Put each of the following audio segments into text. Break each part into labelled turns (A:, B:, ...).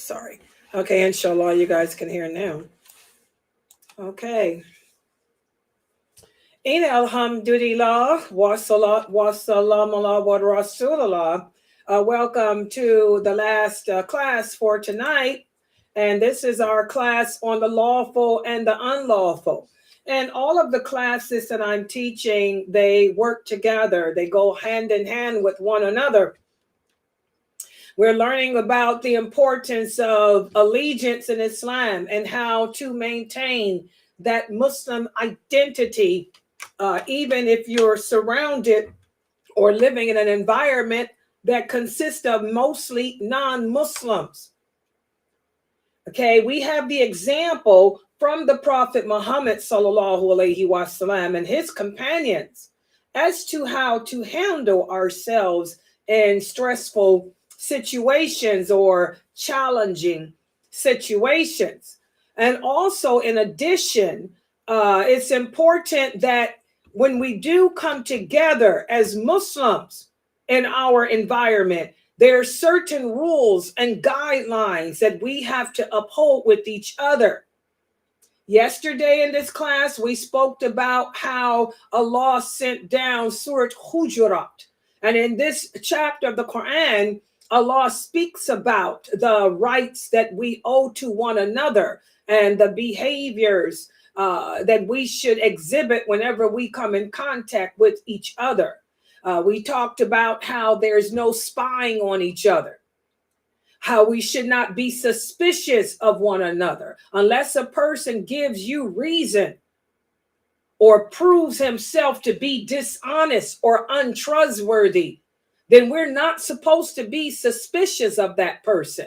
A: sorry. Okay, inshallah, you guys can hear now. Okay. In alhamdulillah, wa salat wa salam ala wa rasulullah. Welcome to the last class for tonight. And this is our class on the lawful and the unlawful. And all of the classes that I'm teaching, they work together. They go hand in hand with one another. We're learning about the importance of allegiance in Islam and how to maintain that Muslim identity, even if you're surrounded or living in an environment that consists of mostly non-Muslims. Okay, we have the example from the Prophet Muhammad sallallahu alaihi wasallam and his companions as to how to handle ourselves in stressful situations or challenging situations. And also, in addition, it's important that when we do come together as Muslims in our environment, there are certain rules and guidelines that we have to uphold with each other. Yesterday in this class, we spoke about how Allah sent down Surah Hujurat. And in this chapter of the Quran, Allah speaks about the rights that we owe to one another and the behaviors that we should exhibit whenever we come in contact with each other. We talked about how there's no spying on each other, how we should not be suspicious of one another unless a person gives you reason or proves himself to be dishonest or untrustworthy. Then we're not supposed to be suspicious of that person.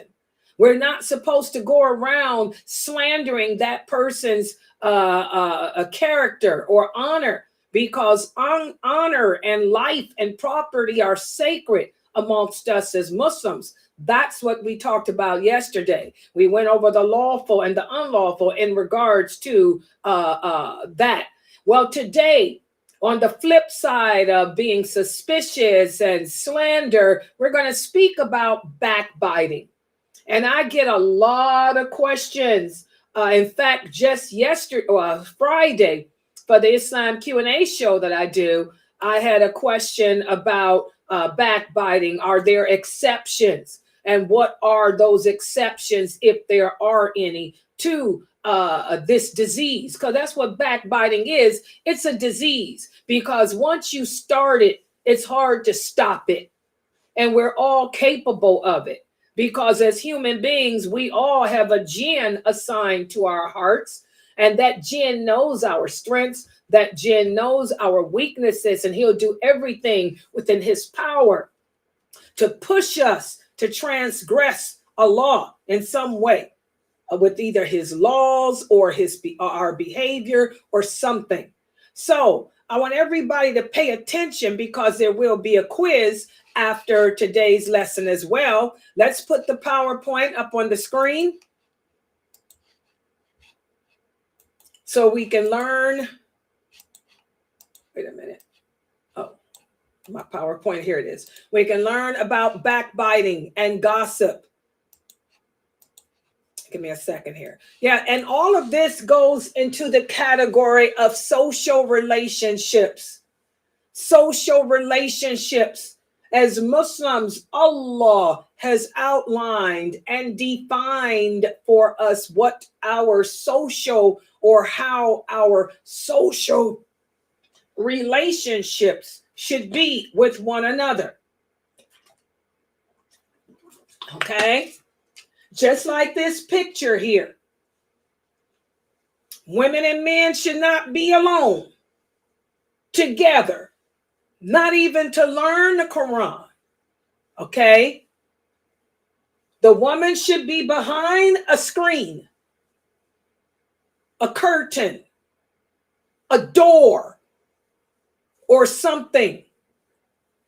A: We're not supposed to go around slandering that person's character or honor, because honor and life and property are sacred amongst us as Muslims. That's what we talked about yesterday. We went over the lawful and the unlawful in regards to that. Well, today, on the flip side of being suspicious and slander, we're going to speak about backbiting. And I get a lot of questions. In fact, just Friday, for the Islam Q&A show that I do, I had a question about backbiting. Are there exceptions? And what are those exceptions, if there are any, to this disease? Because that's what backbiting is. It's a disease, because once you start it, it's hard to stop it. And we're all capable of it, because as human beings, we all have a jinn assigned to our hearts. And that jinn knows our strengths, that jinn knows our weaknesses, and he'll do everything within his power to push us to transgress a law in some way, with either his laws or our behavior or something. So I want everybody to pay attention, because there will be a quiz after today's lesson as well. Let's put the PowerPoint up on the screen so we can learn. Wait a minute. Oh, my PowerPoint, here it is. We can learn about backbiting and gossip. Give me a second here. Yeah, and all of this goes into the category of social relationships. Social relationships. As Muslims, Allah has outlined and defined for us what our social, or how our social relationships should be with one another. Okay? Just like this picture here. Women and men should not be alone together, not even to learn the Quran. Okay? The woman should be behind a screen, a curtain, a door, or something.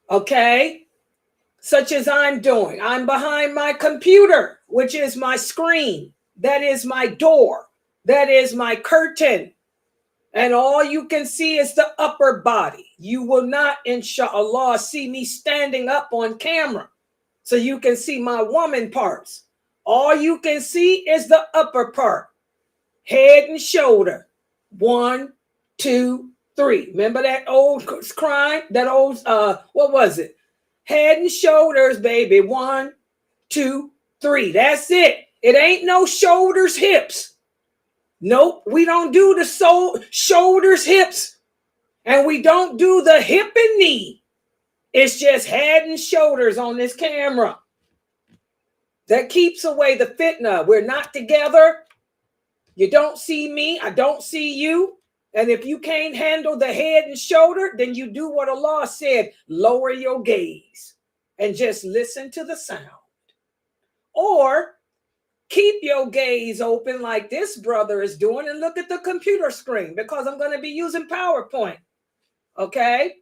A: Okay? Such as I'm doing. I'm behind my computer, which is my screen. That is my door. That is my curtain. And all you can see is the upper body. You will not, inshallah, see me standing up on camera, so you can see my woman parts. All you can see is the upper part, head and shoulder. 1, 2, 3. Remember that old crime? That old, what was it? Head and shoulders, baby. 1, 2, 3. That's it. It ain't no shoulders, hips. Nope, we don't do the shoulders, hips. And we don't do the hip and knee. It's just head and shoulders on this camera. That keeps away the fitna. We're not together. You don't see me. I don't see you. And if you can't handle the head and shoulder, then you do what Allah said. Lower your gaze and just listen to the sound. Or keep your gaze open like this brother is doing and look at the computer screen, because I'm going to be using PowerPoint. Okay?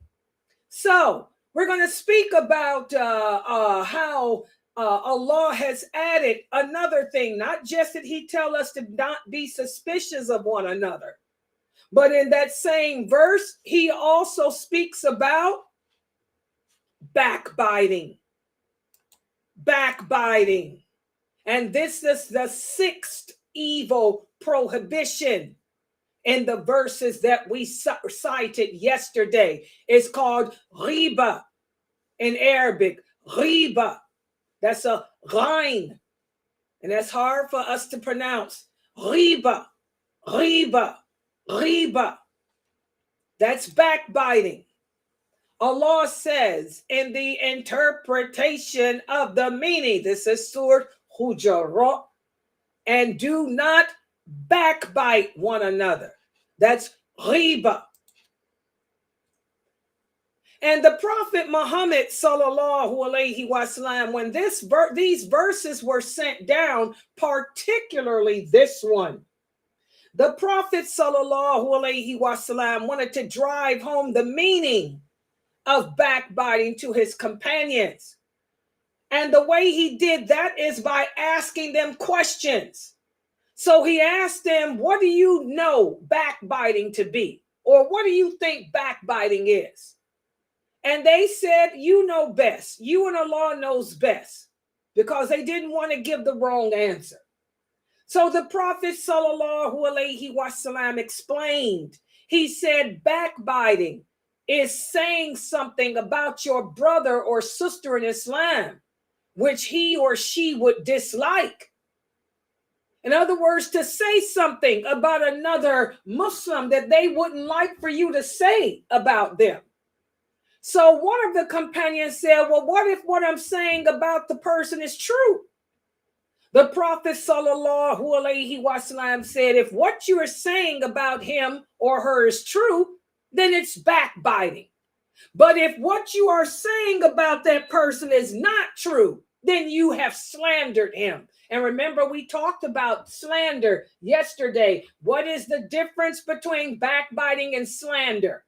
A: So we're going to speak about how Allah has added another thing. Not just that he tell us to not be suspicious of one another, but in that same verse, he also speaks about backbiting. Backbiting. And this is the 6th evil prohibition in the verses that we cited yesterday. It's called riba in Arabic. Riba. That's a ghain. And that's hard for us to pronounce. Riba. Riba. Riba. That's backbiting. Allah says in the interpretation of the meaning, this is Surah Hujurat, and do not backbite one another. That's riba. And the Prophet Muhammad sallallahu alaihi wasallam, when these verses were sent down, particularly this one, the Prophet sallallahu alaihi wasallam wanted to drive home the meaning of backbiting to his companions. And the way he did that is by asking them questions. So he asked them, what do you know backbiting to be? Or what do you think backbiting is? And they said, you know best. You and Allah knows best, because they didn't want to give the wrong answer. So the Prophet sallallahu alaihi wasallam explained. He said, backbiting is saying something about your brother or sister in Islam, which he or she would dislike. In other words, to say something about another Muslim that they wouldn't like for you to say about them. So one of the companions said, well, what if what I'm saying about the person is true? The Prophet sallallahu alaihi wasallam said, if what you are saying about him or her is true, then it's backbiting. But if what you are saying about that person is not true, then you have slandered him. And remember, we talked about slander yesterday. What is the difference between backbiting and slander?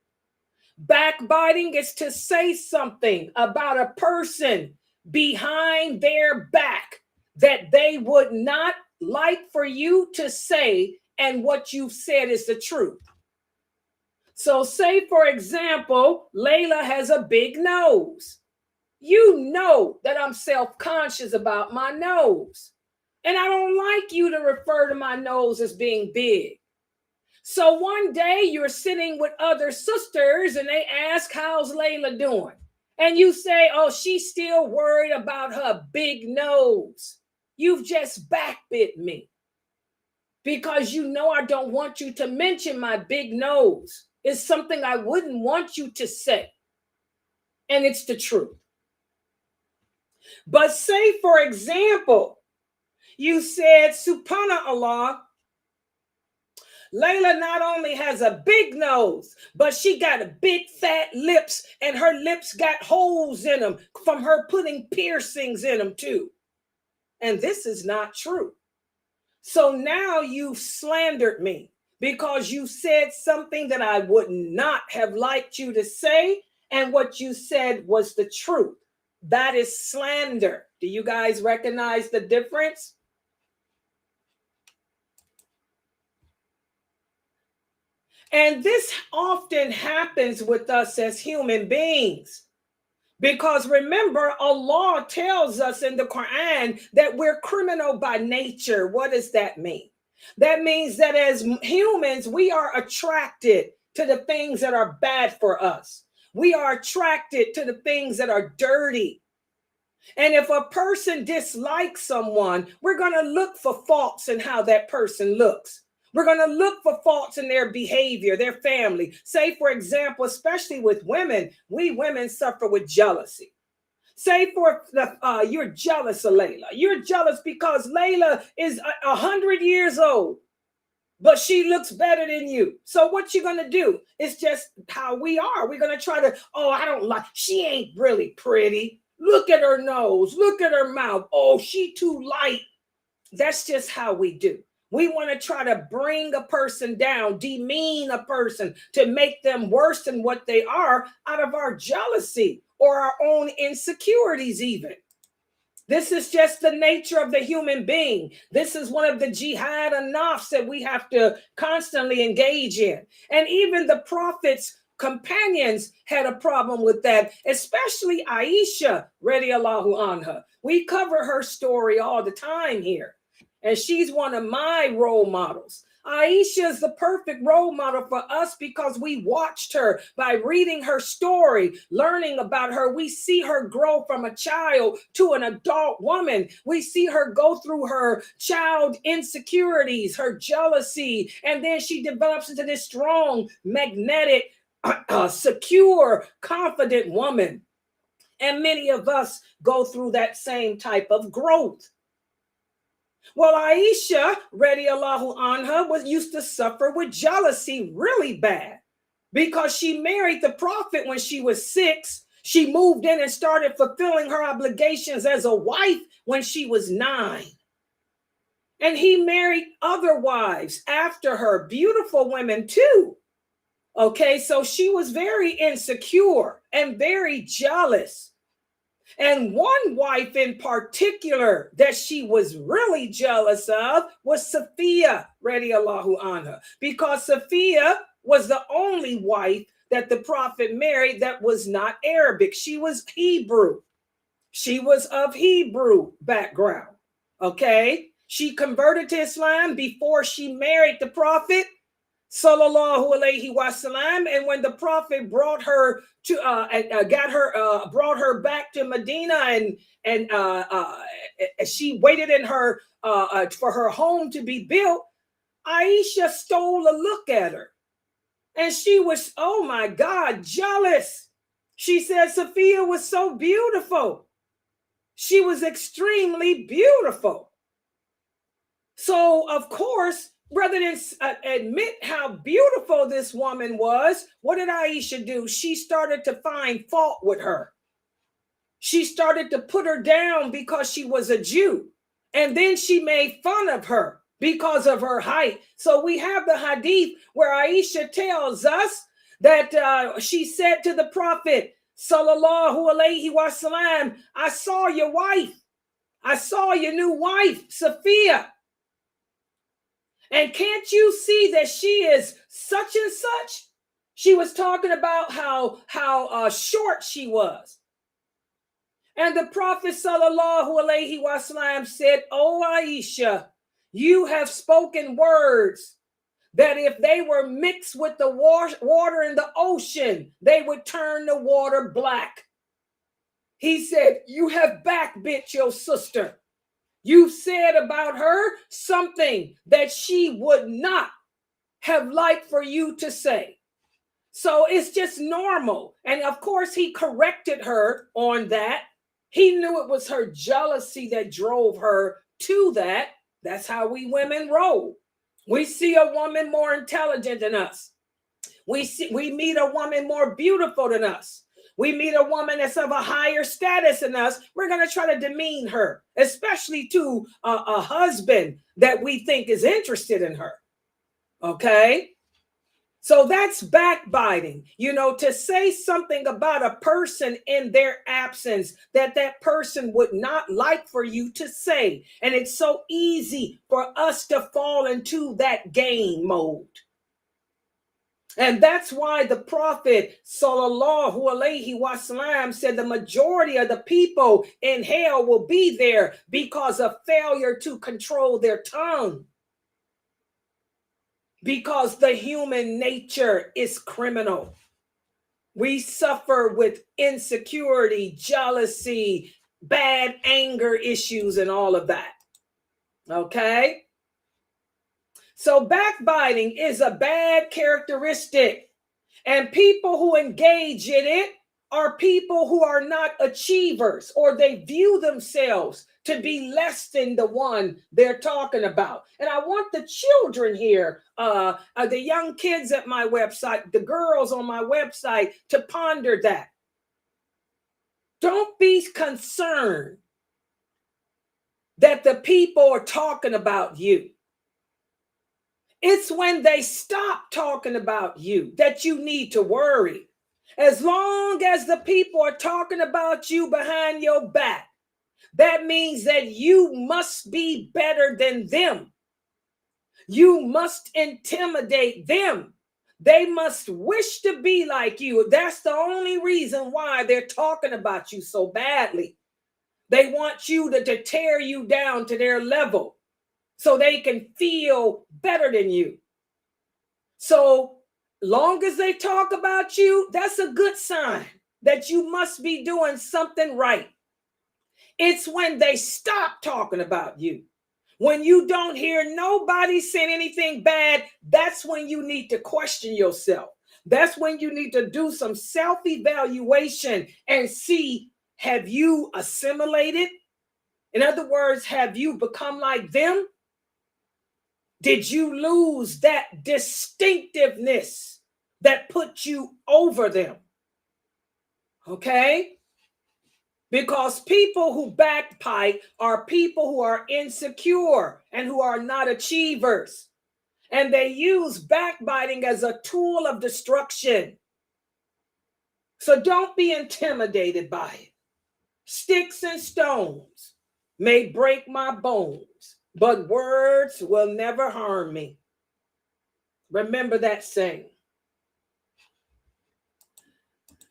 A: Backbiting is to say something about a person behind their back that they would not like for you to say, and what you've said is the truth. So say, for example, Layla has a big nose. You know that I'm self-conscious about my nose, and I don't like you to refer to my nose as being big. So one day you're sitting with other sisters and they ask, how's Layla doing? And you say, oh, she's still worried about her big nose. You've just backbit me, because you know I don't want you to mention my big nose. It's something I wouldn't want you to say. And it's the truth. But say, for example, you said, subhanallah, Layla not only has a big nose, but she got a big fat lips, and her lips got holes in them from her putting piercings in them too. And this is not true. So now you've slandered me, because you said something that I would not have liked you to say, and what you said was the truth. That is slander. Do you guys recognize the difference? And this often happens with us as human beings. Because remember, Allah tells us in the Quran that we're criminal by nature. What does that mean? That means that as humans, we are attracted to the things that are bad for us. We are attracted to the things that are dirty. And if a person dislikes someone, we're going to look for faults in how that person looks. We're going to look for faults in their behavior, their family. Say, for example, especially with women, we women suffer with jealousy. Say you're jealous of Layla. You're jealous because Layla is 100 years old, but she looks better than you. So what you're going to do? It's just how we are. We're going to try to, I don't like, she ain't really pretty. Look at her nose. Look at her mouth. Oh, she too light. That's just how we do. We want to try to bring a person down, demean a person to make them worse than what they are out of our jealousy or our own insecurities even. This is just the nature of the human being. This is one of the jihad and nafs that we have to constantly engage in. And even the Prophet's companions had a problem with that, especially Aisha, radiallahu anha. We cover her story all the time here. And she's one of my role models. Aisha is the perfect role model for us because we watched her by reading her story, learning about her. We see her grow from a child to an adult woman. We see her go through her child insecurities, her jealousy, and then she develops into this strong, magnetic, secure, confident woman. And many of us go through that same type of growth. Well, Aisha, radiallahu anha, used to suffer with jealousy really bad because she married the Prophet when she was 6. She moved in and started fulfilling her obligations as a wife when she was 9. And he married other wives after her, beautiful women too. Okay, so she was very insecure and very jealous. And one wife in particular that she was really jealous of was Safiya, radiallahu anha, because Safiya was the only wife that the Prophet married that was not Arabic. She was Hebrew. She was of Hebrew background. Okay, she converted to Islam before she married the Prophet, sallallahu alaihi wasallam. And when the Prophet brought her to brought her back to Medina, and she waited in her for her home to be built, Aisha stole a look at her, and she was, oh my God, jealous. She said Safiya was so beautiful. She was extremely beautiful. So of course, rather than admit how beautiful this woman was, what did Aisha do? She started to find fault with her. She started to put her down because she was a Jew. And then she made fun of her because of her height. So we have the hadith where Aisha tells us that she said to the Prophet, sallallahu alaihi wasallam, I saw your wife. I saw your new wife, Safiya. And can't you see that she is such and such? She was talking about how short she was. And the Prophet sallallahu alaihi wasallam said, "Oh Aisha, you have spoken words that if they were mixed with the water in the ocean, they would turn the water black." He said, "You have backbit your sister. You said about her something that she would not have liked for you to say." So it's just normal. And of course, he corrected her on that. He knew it was her jealousy that drove her to that. That's how we women roll. We see a woman more intelligent than us. We meet a woman more beautiful than us. We meet a woman that's of a higher status than us. We're going to try to demean her, especially to a husband that we think is interested in her. Okay? So that's backbiting, to say something about a person in their absence that person would not like for you to say. And it's so easy for us to fall into that game mode. And that's why the Prophet Sallallahu Alaihi Wasallam said the majority of the people in hell will be there because of failure to control their tongue. Because the human nature is criminal. We suffer with insecurity, jealousy, bad anger issues, and all of that. Okay? So backbiting is a bad characteristic. And people who engage in it are people who are not achievers, or they view themselves to be less than the one they're talking about. And I want the children here, the young kids at my website, the girls on my website, to ponder that. Don't be concerned that the people are talking about you. It's when they stop talking about you that you need to worry. As long as the people are talking about you behind your back, that means that you must be better than them. You must intimidate them. They must wish to be like you. That's the only reason why they're talking about you so badly. They want you to tear you down to their level so they can feel better than you. So long as they talk about you, that's a good sign that you must be doing something right. It's when they stop talking about you, when you don't hear nobody saying anything bad, that's when you need to question yourself. That's when you need to do some self-evaluation and see, have you assimilated? In other words, have you become like them? Did you lose that distinctiveness that put you over them? Okay? Because people who backbite are people who are insecure and who are not achievers. And they use backbiting as a tool of destruction. So don't be intimidated by it. Sticks and stones may break my bones, but words will never harm me. Remember that saying.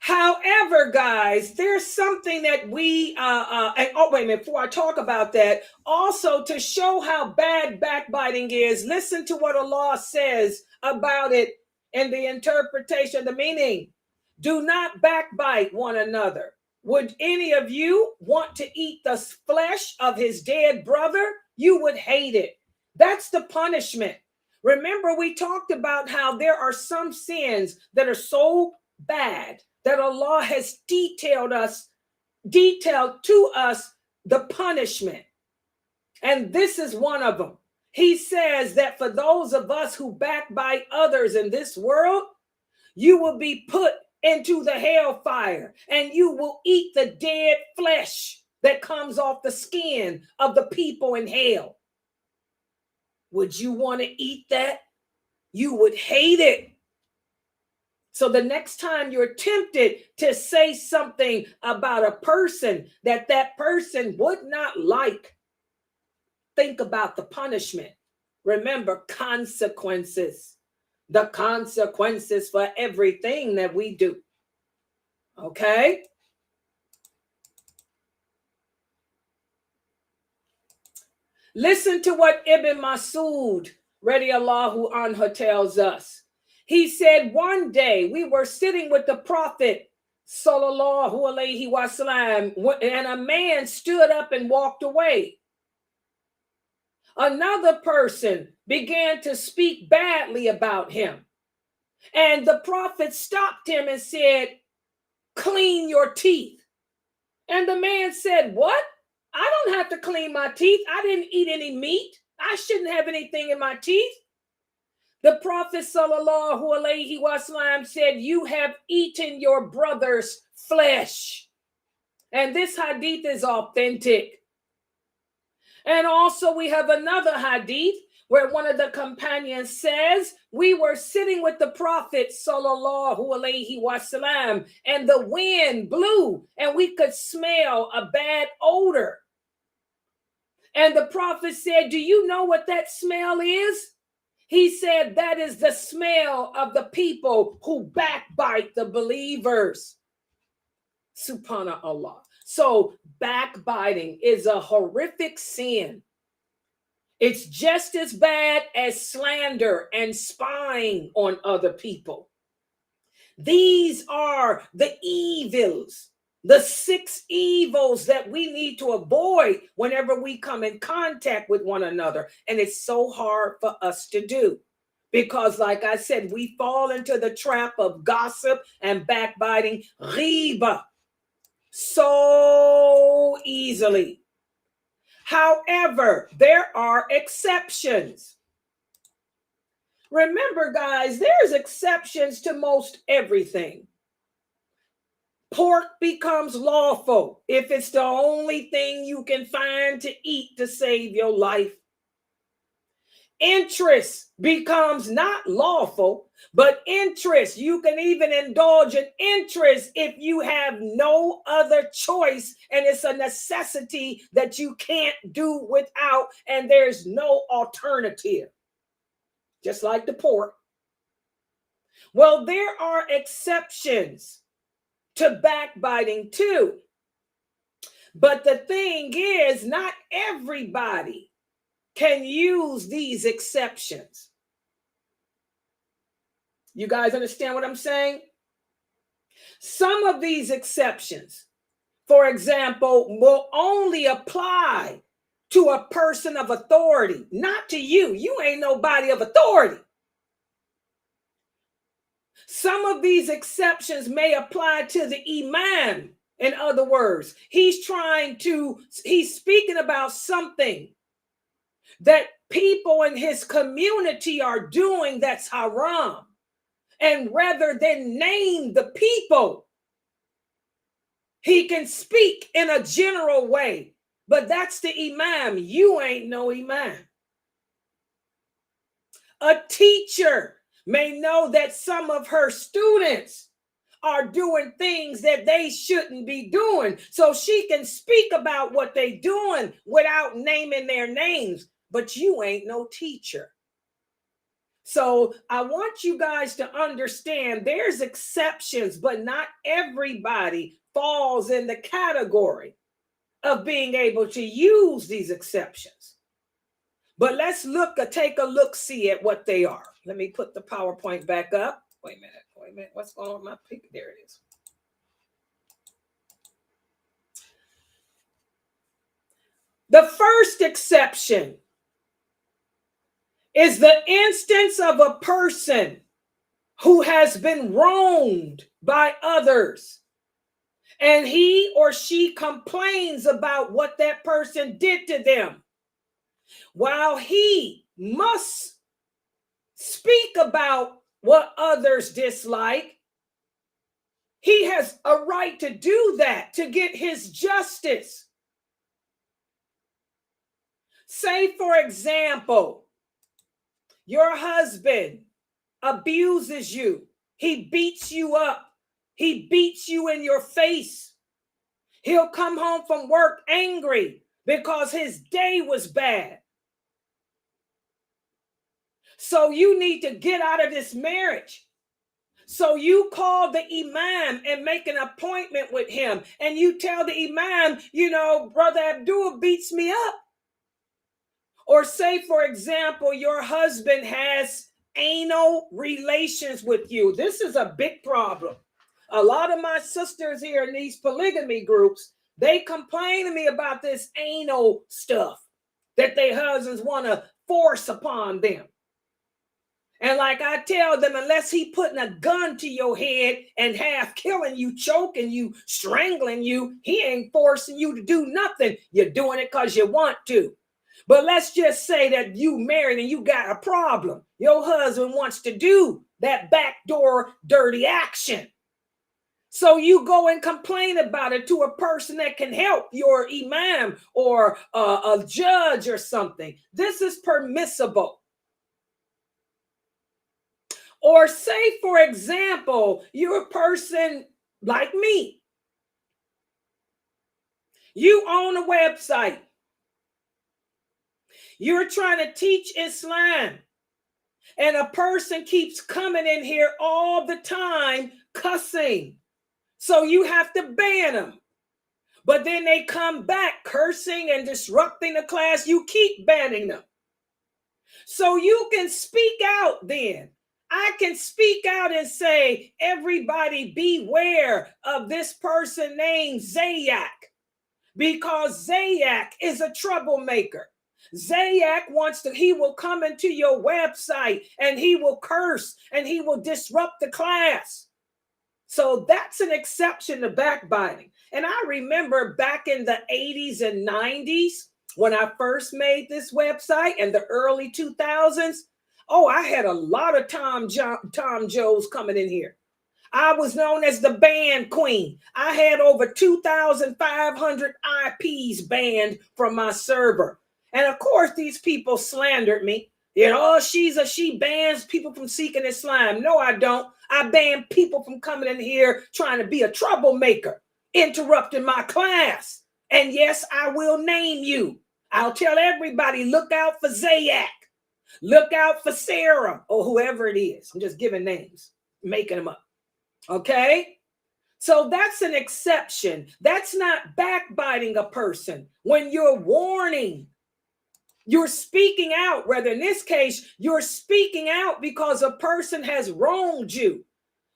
A: However, guys, there's something that we, and oh, wait a minute, before I talk about that, also to show how bad backbiting is, listen to what Allah says about it in the interpretation, the meaning. Do not backbite one another. Would any of you want to eat the flesh of his dead brother? You would hate it. That's the punishment. Remember, we talked about how there are some sins that are so bad that Allah has detailed to us the punishment. And this is one of them. He says that for those of us who backbite others in this world, you will be put into the hellfire and you will eat the dead flesh that comes off the skin of the people in hell. Would you want to eat that? You would hate it. So the next time you're tempted to say something about a person that person would not like, think about the punishment. Remember, consequences. The consequences for everything that we do. Okay? Listen to what Ibn Masud, radiyallahu anhu, tells us. He said, one day we were sitting with the Prophet, sallallahu alaihi wasallam, and a man stood up and walked away. Another person began to speak badly about him. And the Prophet stopped him and said, clean your teeth. And the man said, what? I don't have to clean my teeth. I didn't eat any meat. I shouldn't have anything in my teeth. The Prophet sallallahu alaihi wasallam said, you have eaten your brother's flesh. And this hadith is authentic. And also we have another hadith where one of the companions says, we were sitting with the Prophet sallallahu alaihi wasallam and the wind blew and we could smell a bad odor. And the Prophet said, do you know what that smell is? He said that is the smell of the people who backbite the believers. Subhanallah. So backbiting is a horrific sin. It's just as bad as slander and spying on other people. These are the evils, the 6 evils that we need to avoid whenever we come in contact with one another. And it's so hard for us to do because, like I said, we fall into the trap of gossip and backbiting, riba, so easily. However, there are exceptions. Remember, guys, there's exceptions to most everything. Pork becomes lawful if it's the only thing you can find to eat to save your life. Interest becomes not lawful, but interest, you can even indulge in interest if you have no other choice and it's a necessity that you can't do without and there's no alternative. Just like the pork. Well, there are exceptions to backbiting too. But the thing is, not everybody can use these exceptions. You guys understand what I'm saying? Some of these exceptions, for example, will only apply to a person of authority, not to you. You ain't nobody of authority. Some of these exceptions may apply to the imam. In other words, he's speaking about something that people in his community are doing that's haram. And rather than name the people, he can speak in a general way. But that's the imam. You ain't no imam. A teacher may know that some of her students are doing things that they shouldn't be doing. So she can speak about what they doing without naming their names. But you ain't no teacher. So I want you guys to understand there's exceptions, but not everybody falls in the category of being able to use these exceptions. But let's take a look-see at what they are. Let me put the PowerPoint back up. Wait a minute. What's going on with my paper? There it is. The first exception is the instance of a person who has been wronged by others, and he or she complains about what that person did to them. While he must speak about what others dislike, he has a right to do that to get his justice. Say, for example, your husband abuses you. He beats you up. He beats you in your face. He'll come home from work angry because his day was bad. So you need to get out of this marriage. So you call the imam and make an appointment with him. And you tell the imam, Brother Abdul beats me up. Or say, for example, your husband has anal relations with you. This is a big problem. A lot of my sisters here in these polygamy groups, they complain to me about this anal stuff that their husbands want to force upon them. And like I tell them, unless he putting a gun to your head and half killing you, choking you, strangling you, he ain't forcing you to do nothing. You're doing it because you want to. But let's just say that you married and you got a problem. Your husband wants to do that backdoor dirty action. So you go and complain about it to a person that can help, your imam or a judge or something. This is permissible. Or say, for example, you're a person like me. You own a website. You're trying to teach Islam. and a person keeps coming in here all the time cussing. So you have to ban them. But then they come back cursing and disrupting the class. You keep banning them. So you can speak out then. I can speak out and say, everybody beware of this person named Zayak, because Zayak is a troublemaker. Zayak he will come into your website and he will curse and he will disrupt the class. So that's an exception to backbiting. And I remember back in the 80s and 90s, when I first made this website in the early 2000s, I had a lot of Tom Joes coming in here. I was known as the ban queen. I had over 2,500 IPs banned from my server. And of course, these people slandered me. She bans people from seeking Islam. No, I don't. I ban people from coming in here trying to be a troublemaker, interrupting my class. And yes, I will name you. I'll tell everybody, look out for Zayak. Look out for Sarah or whoever it is. I'm just giving names, making them up. Okay? So that's an exception. That's not backbiting a person. When you're warning, you're speaking out. Rather, in this case, you're speaking out because a person has wronged you.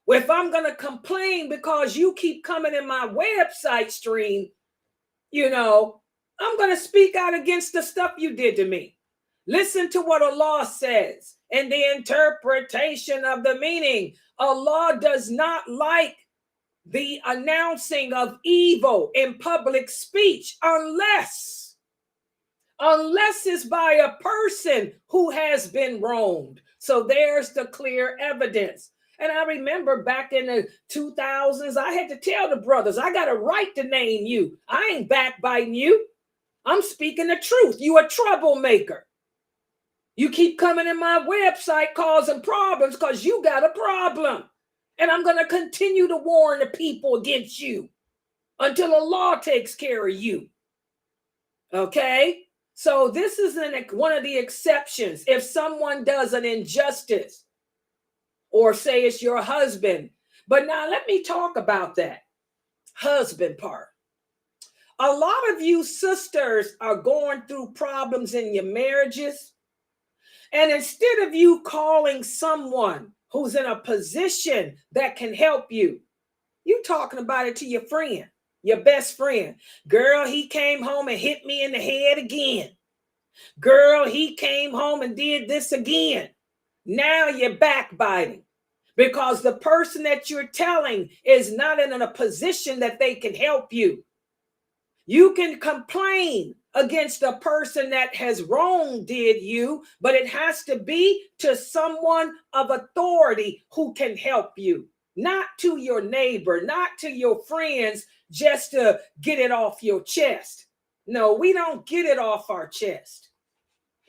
A: Well, if I'm going to complain because you keep coming in my website stream, I'm going to speak out against the stuff you did to me. Listen to what Allah says in the interpretation of the meaning. Allah does not like the announcing of evil in public speech unless it's by a person who has been wronged. So there's the clear evidence. And I remember back in the 2000s, I had to tell the brothers, I got a right to name you. I ain't backbiting you. I'm speaking the truth. You a troublemaker. You keep coming in my website causing problems because you got a problem. And I'm going to continue to warn the people against you until the law takes care of you. Okay? So this is one of the exceptions. If someone does an injustice, or say it's your husband. But now let me talk about that husband part. A lot of you sisters are going through problems in your marriages. And instead of you calling someone who's in a position that can help you, you talking about it to your friend, your best friend. Girl, he came home and hit me in the head again. Girl, he came home and did this again. Now you're backbiting because the person that you're telling is not in a position that they can help you. You can complain against a person that has wronged you, but it has to be to someone of authority who can help you, not to your neighbor, not to your friends, just to get it off your chest. No, we don't get it off our chest.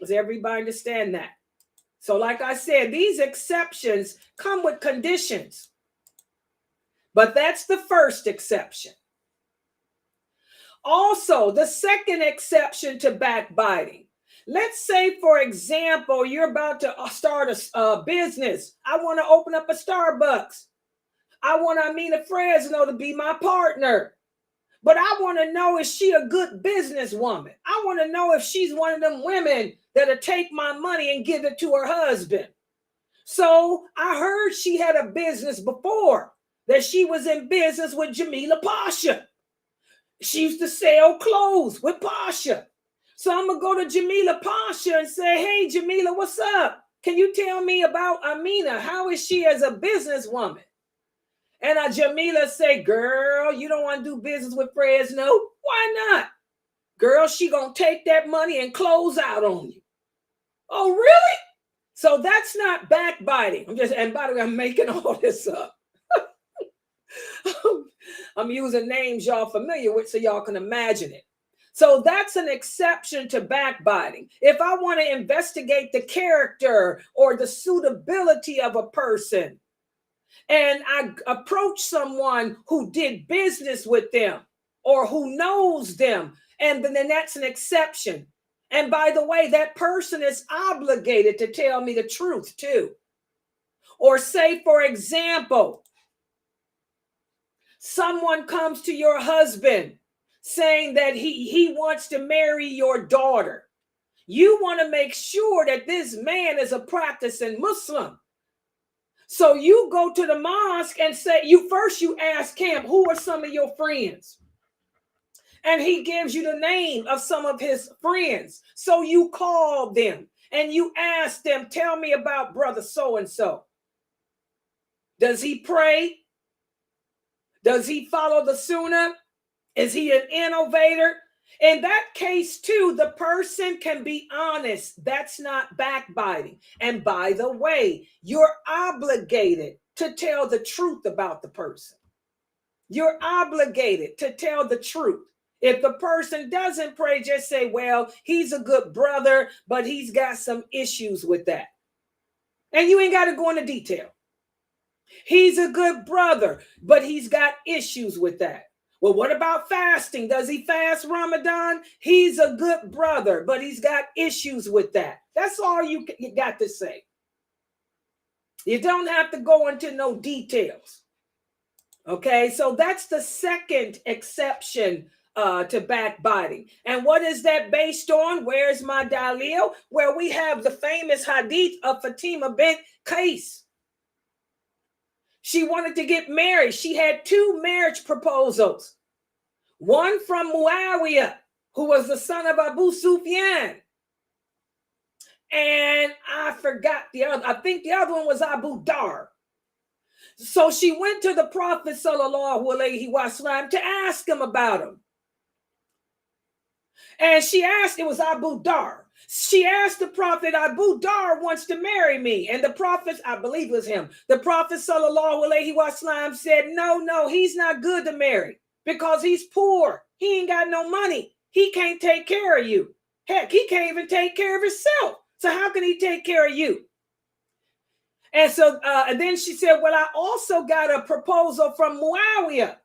A: Does everybody understand that? So like I said, these exceptions come with conditions. But that's the first exception. Also, the second exception to backbiting. Let's say, for example, you're about to start a business. I want to open up a Starbucks. I want Amina Fresno to be my partner. But I want to know, is she a good businesswoman? I want to know if she's one of them women that'll take my money and give it to her husband. So I heard she had a business before, that she was in business with Jamila Pasha. She used to sell clothes with Pasha. So I'm going to go to Jamila Pasha and say, hey, Jamila, what's up? Can you tell me about Amina? How is she as a businesswoman? And Jamila say, girl, you don't want to do business with Fresno? Why not? Girl, she going to take that money and close out on you. Oh, really? So that's not backbiting. And by the way, I'm making all this up. I'm using names y'all familiar with so y'all can imagine it. So that's an exception to backbiting. If I want to investigate the character or the suitability of a person, and I approach someone who did business with them or who knows them, and then that's an exception. And by the way, that person is obligated to tell me the truth too. Or say, for example, someone comes to your husband saying that he wants to marry your daughter. You want to make sure that this man is a practicing Muslim. So you go to the mosque and say, you ask him, who are some of your friends? And he gives you the name of some of his friends. So you call them and you ask them, tell me about brother so-and-so. Does he pray? Does he follow the Sunnah? Is he an innovator? In that case, too, the person can be honest. That's not backbiting. And by the way, you're obligated to tell the truth about the person. You're obligated to tell the truth. If the person doesn't pray, just say, well, he's a good brother, but he's got some issues with that. And you ain't got to go into detail. He's a good brother, but he's got issues with that. Well, what about fasting? Does he fast Ramadan? He's a good brother, but he's got issues with that. That's all you got to say. You don't have to go into no details. Okay, so that's the second exception to backbiting. And what is that based on? Where's my dalil? Where we have the famous hadith of Fatima bint Qais. She wanted to get married. She had 2 marriage proposals. One from Muawiyah, who was the son of Abu Sufyan. And I forgot the other. I think the other one was Abu Dar. So she went to the Prophet sallallahu alaihi wasallam to ask him about him. And she asked, it was Abu Dar. She asked the Prophet, Abu Dar wants to marry me. And the Prophet, I believe it was him, the Prophet sallallahu alaihi wasallam said, no, he's not good to marry because he's poor. He ain't got no money. He can't take care of you. Heck, he can't even take care of himself. So how can he take care of you? And so, and then she said, well, I also got a proposal from Muawiyah.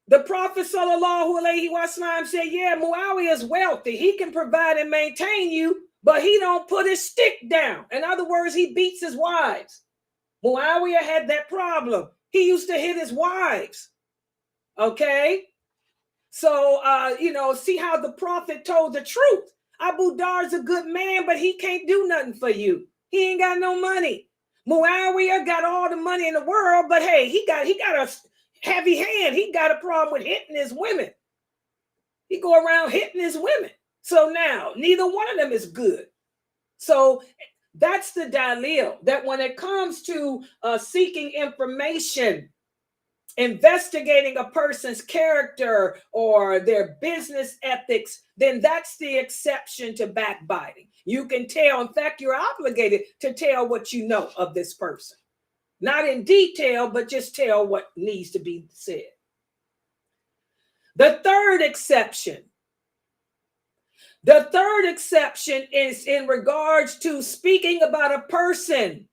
A: The Prophet sallallahu alaihi wasallam said, yeah, Muawiyah is wealthy. He can provide and maintain you, but he don't put his stick down. In other words, he beats his wives. Muawiyah had that problem. He used to hit his wives. Okay? So, see how the Prophet told the truth. Abu Dar's a good man, but he can't do nothing for you. He ain't got no money. Muawiyah got all the money in the world, but hey, he got a heavy hand. He got a problem with hitting his women. He go around hitting his women. So now neither one of them is good. So that's the dalil, that when it comes to seeking information, investigating a person's character or their business ethics, then that's the exception to backbiting. You can tell, in fact, you're obligated to tell what you know of this person. Not in detail, but just tell what needs to be said. The third exception is in regards to speaking about a person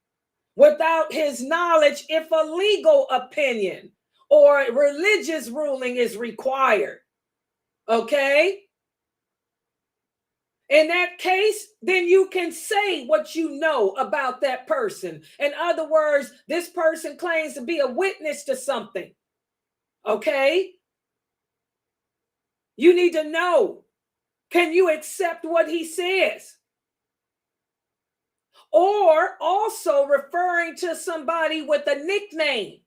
A: without his knowledge if a legal opinion or religious ruling is required. Okay? In that case, then you can say what you know about that person. In other words, this person claims to be a witness to something. Okay? You need to know, can you accept what he says? Or also referring to somebody with a nickname.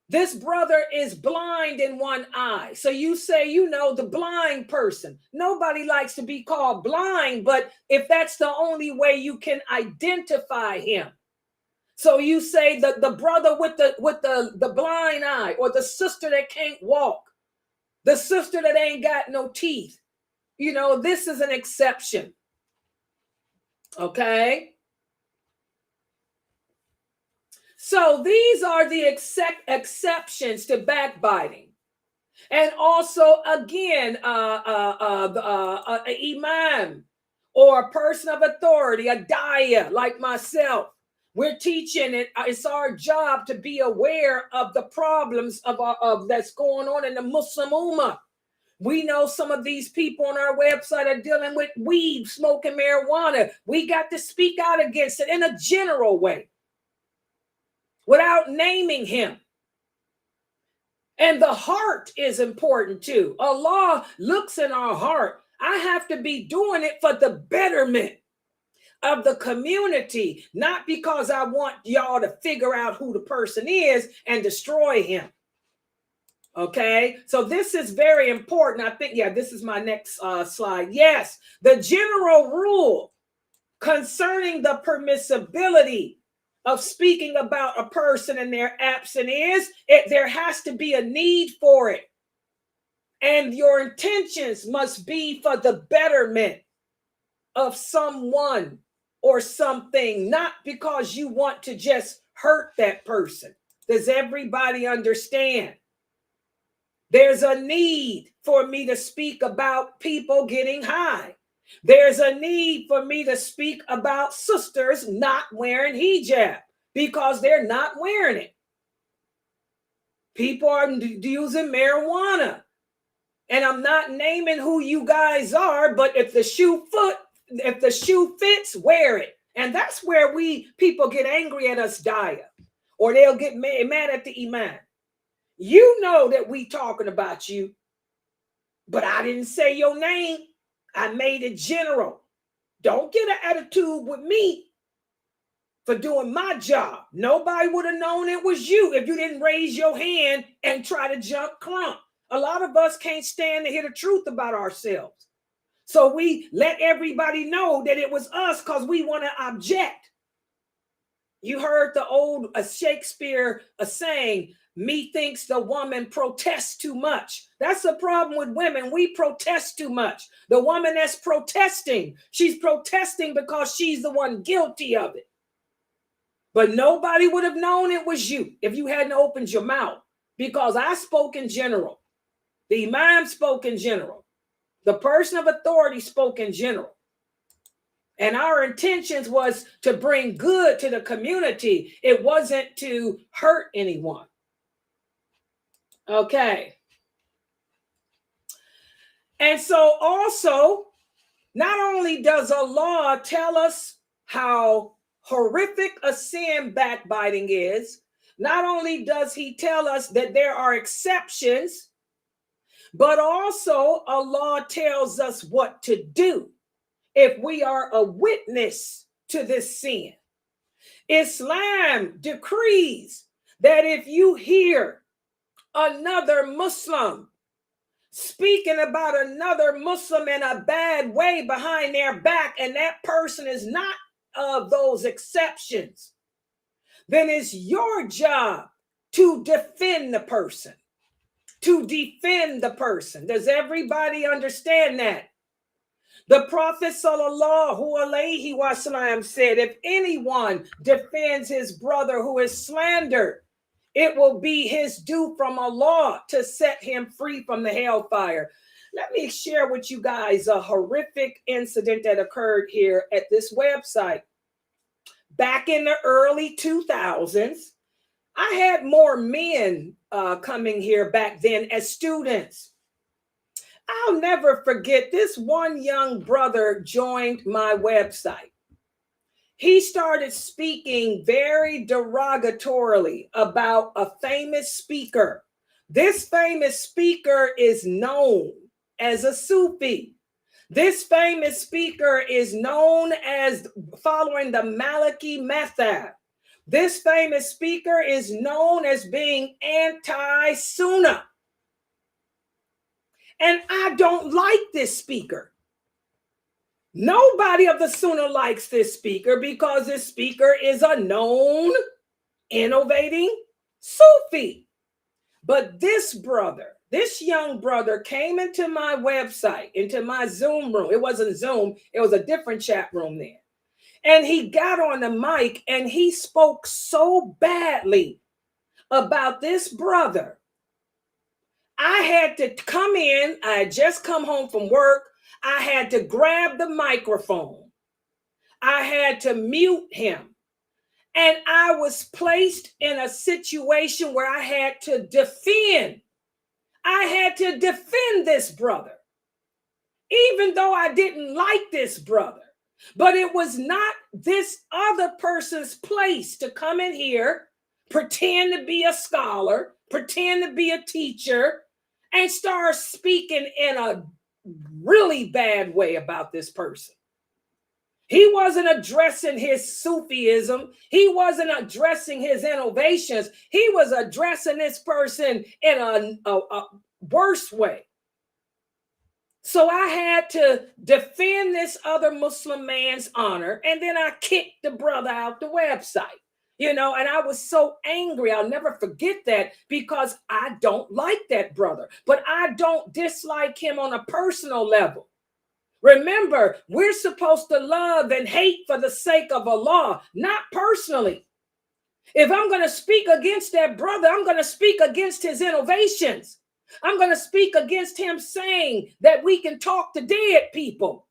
A: This brother is blind in one eye. So you say, the blind person. Nobody likes to be called blind, but if that's the only way you can identify him. So you say the brother with the blind eye, or the sister that can't walk, the sister that ain't got no teeth. This is an exception. Okay? So these are the exceptions to backbiting. And also, again, an imam or a person of authority, a daya like myself. We're teaching it. It's our job to be aware of the problems of that's going on in the Muslim Ummah. We know some of these people on our website are dealing with weed, smoking marijuana. We got to speak out against it in a general way without naming him. And the heart is important too. Allah looks in our heart. I have to be doing it for the betterment of the community, not because I want y'all to figure out who the person is and destroy him. Okay, so this is very important. I think, yeah, this is my next slide. Yes, the general rule concerning the permissibility of speaking about a person in their absence is there has to be a need for it. And your intentions must be for the betterment of someone or something, not because you want to just hurt that person. Does everybody understand? There's a need for me to speak about people getting high. There's a need for me to speak about sisters not wearing hijab because they're not wearing it. People are using marijuana. And I'm not naming who you guys are, but if the shoe fits, wear it. And that's where people get angry at us, Daya, or they'll get mad at the imam. You know that we talking about you, but I didn't say your name. I made it general. Don't get an attitude with me for doing my job. Nobody would have known it was you if you didn't raise your hand and try to jump clump. A lot of us can't stand to hear the truth about ourselves. So we let everybody know that it was us because we want to object. You heard the old Shakespeare saying, methinks the woman protests too much. That's the problem with women. We protest too much. The woman that's protesting, she's protesting because she's the one guilty of it. But nobody would have known it was you if you hadn't opened your mouth, because I spoke in general. The imam spoke in general. The person of authority spoke in general. And our intentions was to bring good to the community. It wasn't to hurt anyone. Okay. And so also, not only does Allah tell us how horrific a sin backbiting is, not only does he tell us that there are exceptions, but also Allah tells us what to do if we are a witness to this sin. Islam decrees that if you hear another Muslim speaking about another Muslim in a bad way behind their back, and that person is not of those exceptions, then it's your job to defend the person. To defend the person. Does everybody understand that? The Prophet sallallahu alaihi wasallam said, if anyone defends his brother who is slandered, it will be his due from Allah to set him free from the hellfire. Let me share with you guys a horrific incident that occurred here at this website. Back in the early 2000s, I had more men coming here back then as students. I'll never forget, this one young brother joined my website. He started speaking very derogatorily about a famous speaker. This famous speaker is known as a Sufi. This famous speaker is known as following the Maliki method. This famous speaker is known as being anti-Sunnah. And I don't like this speaker. Nobody of the Sunnah likes this speaker because this speaker is a known, innovating Sufi. But this brother, this young brother came into my website, into my Zoom room. It wasn't Zoom, it was a different chat room there. And he got on the mic and he spoke so badly about this brother. I had to come in. I had just come home from work. I had to grab the microphone. I had to mute him. And I was placed in a situation where I had to defend. I had to defend this brother, even though I didn't like this brother. But it was not this other person's place to come in here, pretend to be a scholar, pretend to be a teacher, and start speaking in a really bad way about this person. He wasn't addressing his Sufism. He wasn't addressing his innovations. He was addressing this person in a worse way. So I had to defend this other Muslim man's honor, and then I kicked the brother out the website, and I was so angry. I'll never forget that, because I don't like that brother, but I don't dislike him on a personal level. Remember, we're supposed to love and hate for the sake of Allah, not personally. If I'm going to speak against that brother, I'm going to speak against his innovations. I'm going to speak against him saying that we can talk to dead people.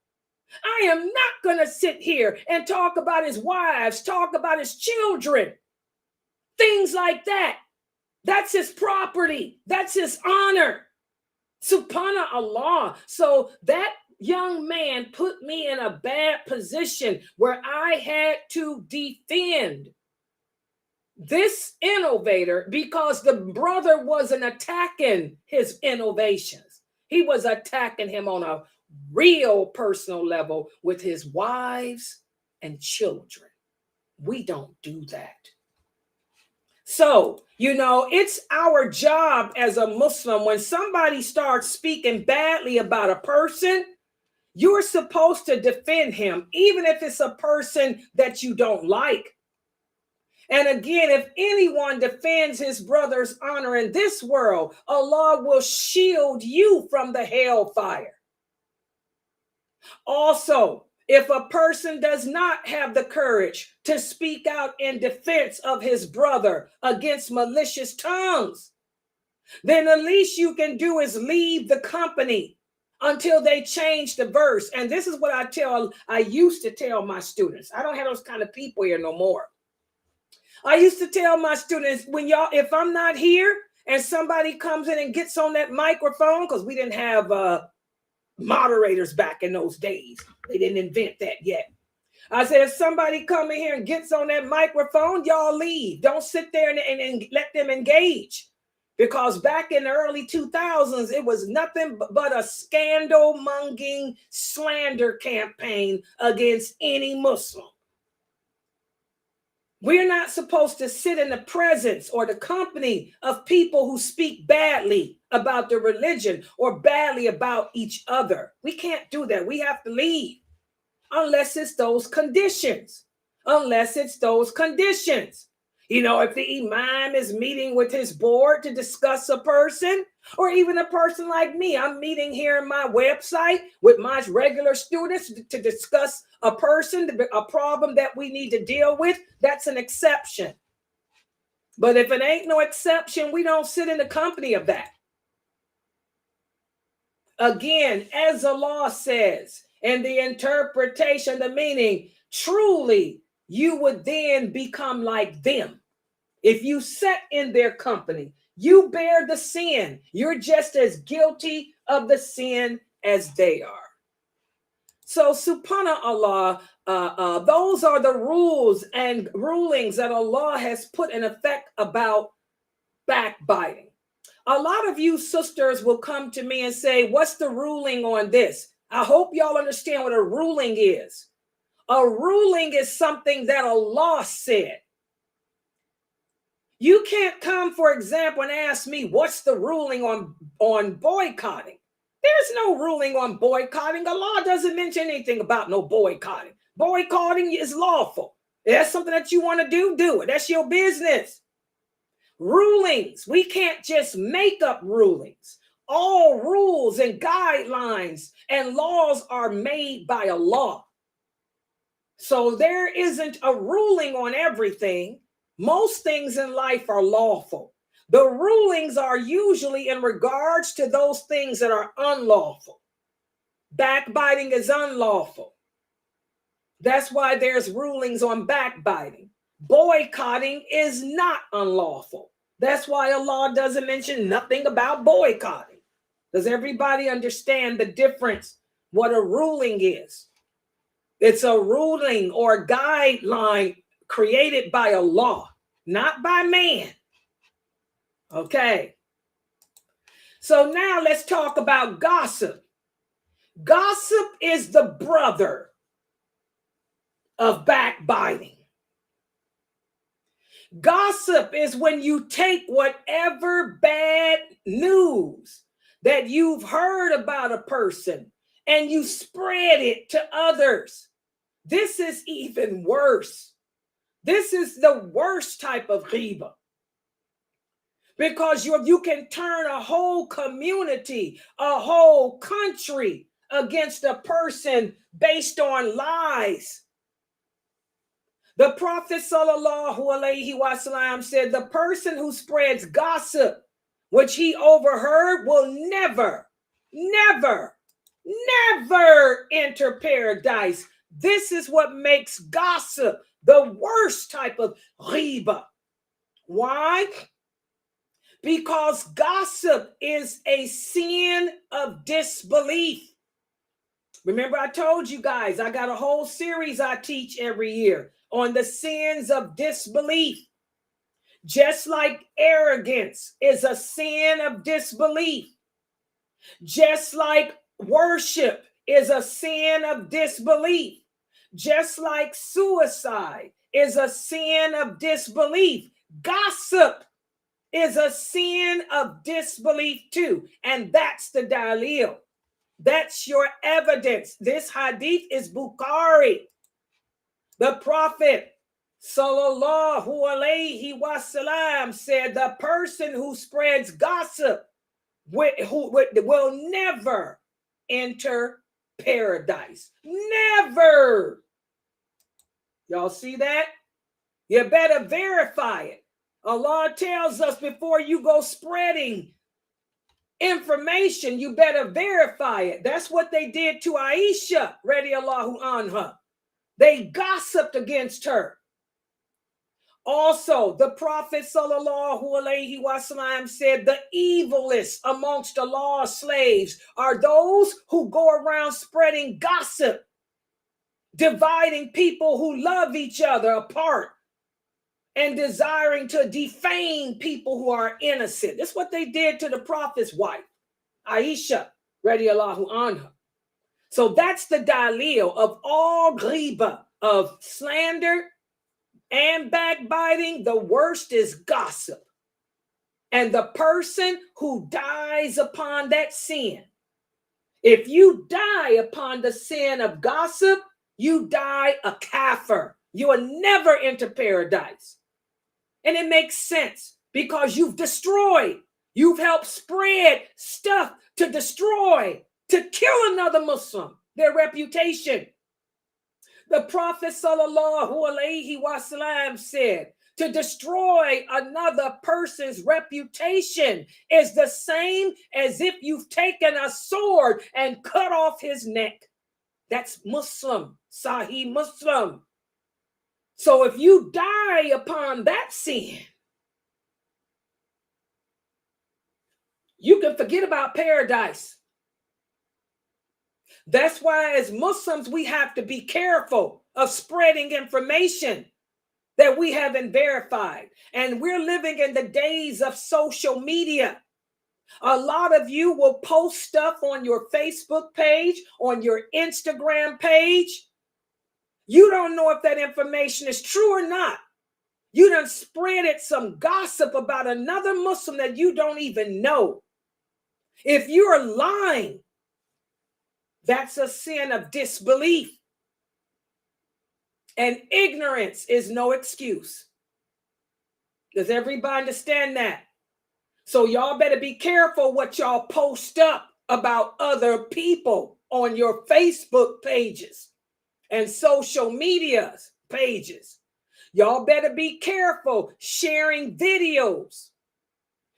A: I am not going to sit here and talk about his wives, talk about his children, things like that. That's his property. That's his honor. Subhanallah. So that young man put me in a bad position where I had to defend this innovator, because the brother wasn't attacking his innovations. He was attacking him on a real personal level with his wives and children. We don't do that. So, it's our job as a Muslim, when somebody starts speaking badly about a person, you're supposed to defend him, even if it's a person that you don't like. And again, if anyone defends his brother's honor in this world, Allah will shield you from the hellfire. Also, if a person does not have the courage to speak out in defense of his brother against malicious tongues, then the least you can do is leave the company until they change the verse. And this is what I used to tell my students. I don't have those kind of people here no more. I used to tell my students, if I'm not here and somebody comes in and gets on that microphone, because we didn't have moderators back in those days. They didn't invent that yet. I said, if somebody come in here and gets on that microphone, y'all leave. Don't sit there and let them engage. Because back in the early 2000s, it was nothing but a scandal-mongering slander campaign against any Muslim. We're not supposed to sit in the presence or the company of people who speak badly about the religion or badly about each other. We can't do that. We have to leave unless it's those conditions. If the imam is meeting with his board to discuss a person, or even a person like me, I'm meeting here in my website with my regular students to discuss a person, a problem that we need to deal with, that's an exception. But if it ain't no exception, we don't sit in the company of that. Again, as the law says, in the interpretation, the meaning, truly, you would then become like them. If you sat in their company, you bear the sin. You're just as guilty of the sin as they are. So, subhanallah, those are the rules and rulings that Allah has put in effect about backbiting. A lot of you sisters will come to me and say, what's the ruling on this? I hope y'all understand what a ruling is. A ruling is something that Allah said. You can't come, for example, and ask me, what's the ruling on boycotting? There's no ruling on boycotting. Allah doesn't mention anything about no boycotting. Boycotting is lawful. If that's something that you want to do it. That's your business. Rulings, we can't just make up rulings. All rules and guidelines and laws are made by Allah. So there isn't a ruling on everything. Most things in life are lawful. The rulings are usually in regards to those things that are unlawful. Backbiting is unlawful. That's why there's rulings on backbiting. Boycotting is not unlawful. That's why Allah doesn't mention nothing about boycotting. Does everybody understand the difference? What a ruling is? It's a ruling or guideline created by Allah, not by man. Okay. So now let's talk about gossip. Gossip is the brother of backbiting. Gossip is when you take whatever bad news that you've heard about a person and you spread it to others. This is even worse. This is the worst type of ghibah. Because you can turn a whole community, a whole country against a person based on lies. The Prophet ﷺ said, the person who spreads gossip, which he overheard, will never enter paradise. This is what makes gossip the worst type of ghibah. Why? Because gossip is a sin of disbelief. Remember, I told you guys, I got a whole series I teach every year on the sins of disbelief. Just like arrogance is a sin of disbelief. Just like worship is a sin of disbelief. Just like suicide is a sin of disbelief. Gossip is a sin of disbelief too. And that's the dalil. That's your evidence. This hadith is Bukhari. The Prophet sallallahu alayhi wasallam said the person who spreads gossip will never enter paradise. Never. Y'all see that? You better verify it. Allah tells us before you go spreading information, you better verify it. That's what they did to Aisha, radiallahu anha. They gossiped against her. Also, the Prophet sallallahu alaihi wasallam said the evilest amongst Allah's slaves are those who go around spreading gossip, dividing people who love each other apart, and desiring to defame people who are innocent. That's what they did to the Prophet's wife, Aisha, radiallahu anha. So that's the dalil of all ghibah, of slander and backbiting. The worst is gossip. And the person who dies upon that sin, if you die upon the sin of gossip, you die a kafir. You will never enter paradise. And it makes sense because you've destroyed, you've helped spread stuff to destroy, to kill another Muslim, their reputation. The Prophet sallallahu alaihi wasallam said, to destroy another person's reputation is the same as if you've taken a sword and cut off his neck. That's Muslim, Sahih Muslim. So if you die upon that sin, you can forget about paradise. That's why as Muslims, we have to be careful of spreading information that we haven't verified. And we're living in the days of social media. A lot of you will post stuff on your Facebook page, on your Instagram page. You don't know if that information is true or not. You done spread some gossip about another Muslim that you don't even know. If you're lying, that's a sin of disbelief. And ignorance is no excuse. Does everybody understand that? So y'all better be careful what y'all post up about other people on your Facebook pages and social media pages. Y'all better be careful sharing videos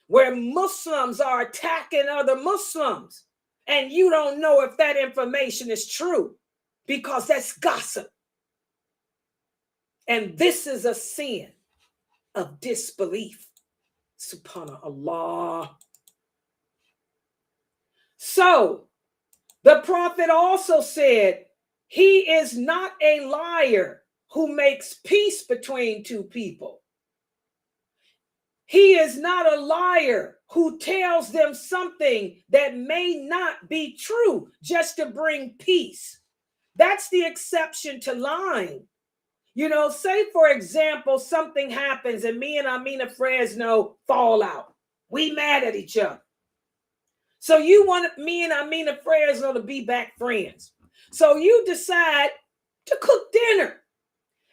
A: where Muslims are attacking other Muslims and you don't know if that information is true because that's gossip. And this is a sin of disbelief. Subhanallah. So the prophet also said, he is not a liar who makes peace between two people. He is not a liar who tells them something that may not be true just to bring peace. That's the exception to lying. You know, say, for example, something happens and me and Amina Fresno fall out. We mad at each other. So you want me and Amina Fresno to be back friends. So you decide to cook dinner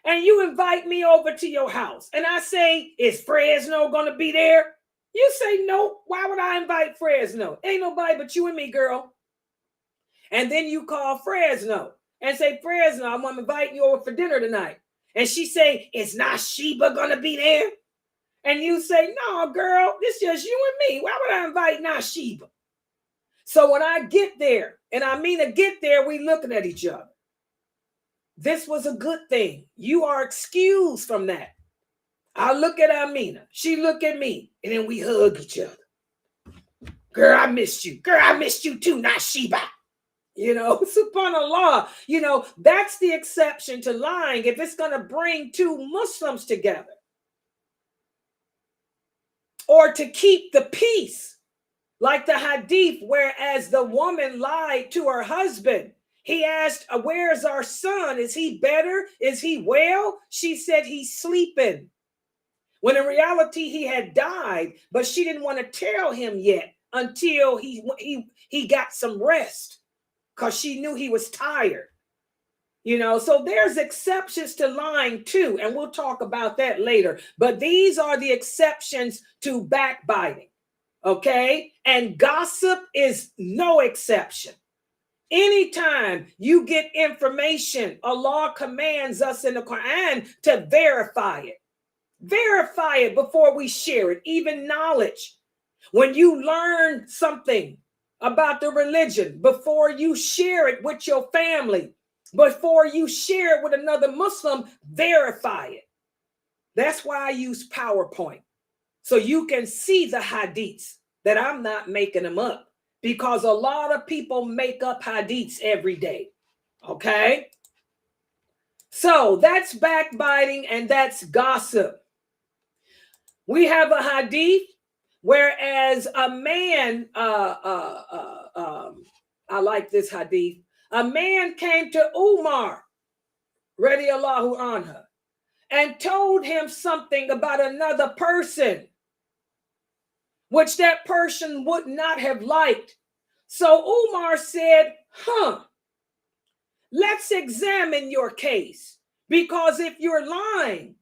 A: and you invite me over to your house. And I say, is Fresno going to be there? You say, no. Why would I invite Fresno? Ain't nobody but you and me, girl. And then you call Fresno and say, Fresno, I'm going to invite you over for dinner tonight. And she say, is Nashiba going to be there? And you say, no, girl, it's just you and me. Why would I invite Nashiba? So when I get there and Amina get there, we looking at each other. This was a good thing. You are excused from that. I look at Amina. She look at me. And then we hug each other. Girl, I missed you. Girl, I missed you too, Nashiba. You know, subhanallah. You know, that's the exception to lying if it's going to bring two Muslims together. Or to keep the peace. Like the hadith, whereas the woman lied to her husband. He asked, where's our son? Is he better? Is he well? She said he's sleeping. When in reality, he had died, but she didn't want to tell him yet until he got some rest because she knew he was tired. You know, so there's exceptions to lying too, and we'll talk about that later. But these are the exceptions to backbiting. Okay, and gossip is no exception. Anytime you get information, Allah commands us in the Quran to verify it. Verify it before we share it, even knowledge. When you learn something about the religion, before you share it with your family, before you share it with another Muslim, verify it. That's why I use PowerPoint. So you can see the hadiths, that I'm not making them up, because a lot of people make up hadiths every day. Okay? So that's backbiting and that's gossip. We have a hadith, whereas a man, I like this hadith. A man came to Umar, radiyallahu anhu, and told him something about another person, which that person would not have liked. So Umar said, let's examine your case. Because if you're lying,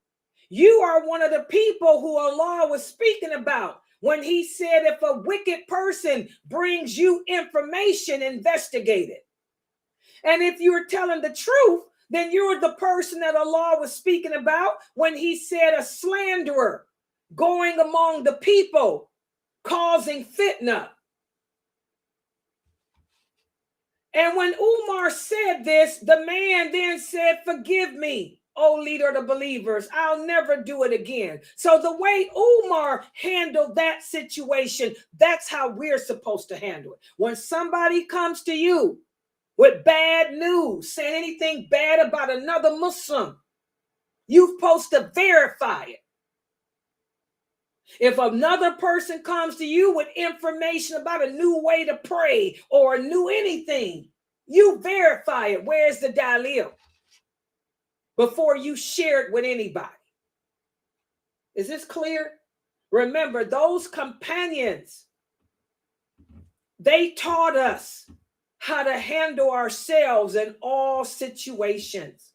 A: you are one of the people who Allah was speaking about when he said, if a wicked person brings you information, investigate it. And if you're telling the truth, then you're the person that Allah was speaking about when he said a slanderer going among the people, causing fitna. And when Umar said this, the man then said, forgive me, O leader of the believers. I'll never do it again. So the way Umar handled that situation, that's how we're supposed to handle it. When somebody comes to you with bad news, saying anything bad about another Muslim, you're supposed to verify it. If another person comes to you with information about a new way to pray or a new anything, you verify it. Where's the dalil? Before you share it with anybody. Is this clear? Remember, those companions, they taught us how to handle ourselves in all situations.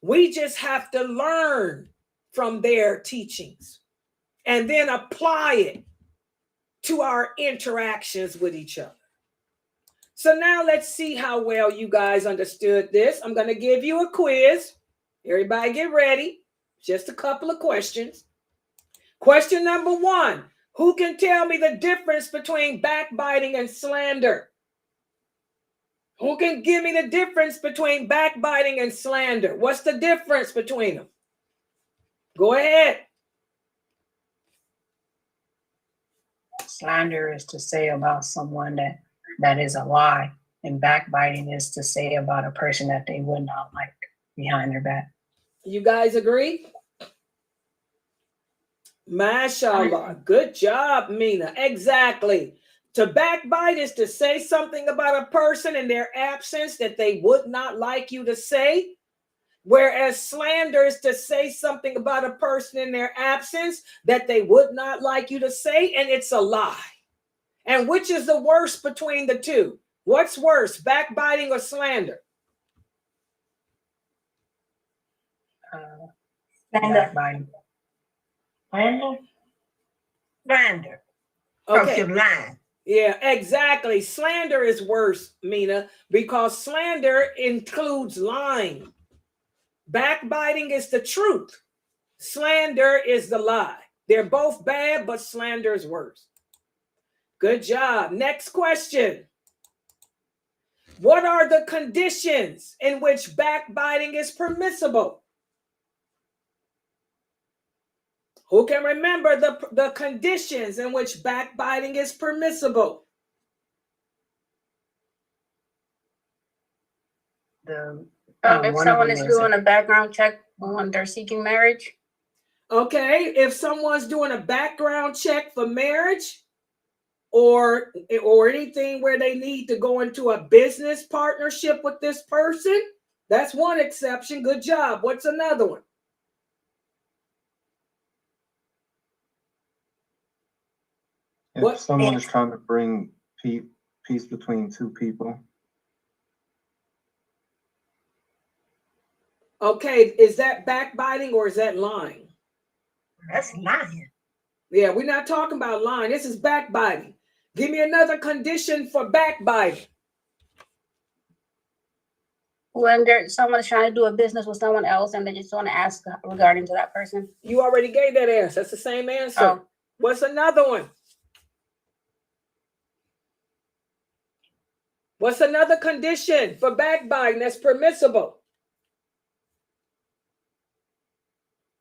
A: We just have to learn from their teachings and then apply it to our interactions with each other. So now let's see how well you guys understood this. I'm going to give you a quiz. Everybody get ready. Just a couple of questions. Question number 1. Who can tell me the difference between backbiting and slander? Who can give me the difference between backbiting and slander? What's the difference between them? Go ahead.
B: Slander is to say about someone that is a lie, and backbiting is to say about a person that they would not like behind their back.
A: You guys agree? Mashallah. Good job, Mina. Exactly. To backbite is to say something about a person in their absence that they would not like you to say. Whereas slander is to say something about a person in their absence that they would not like you to say, and it's a lie. And which is the worst between the two? What's worse, backbiting or slander?
B: Backbiting.
C: Slander.
A: Okay.
C: You're lying.
A: Yeah, exactly. Slander is worse, Mina, because slander includes lying. Backbiting is the truth. Slander is the lie. They're both bad, but slander is worse. Good job. Next question. What are the conditions in which backbiting is permissible? Who can remember the conditions in which backbiting is permissible?
B: If someone is doing a background check when they're seeking marriage.
A: Okay, if someone's doing a background check for marriage or anything where they need to go into a business partnership with this person, that's one exception. Good job. What's another one?
D: If someone is trying to bring peace between two people.
A: Okay, is that backbiting or is that lying?
C: That's lying.
A: Yeah, we're not talking about lying. This is backbiting. Give me another condition for backbiting.
B: When someone's trying to do a business with someone else and they just want to ask regarding to that person.
A: You already gave that answer. That's the same answer.
B: Oh.
A: What's another one? What's another condition for backbiting that's permissible?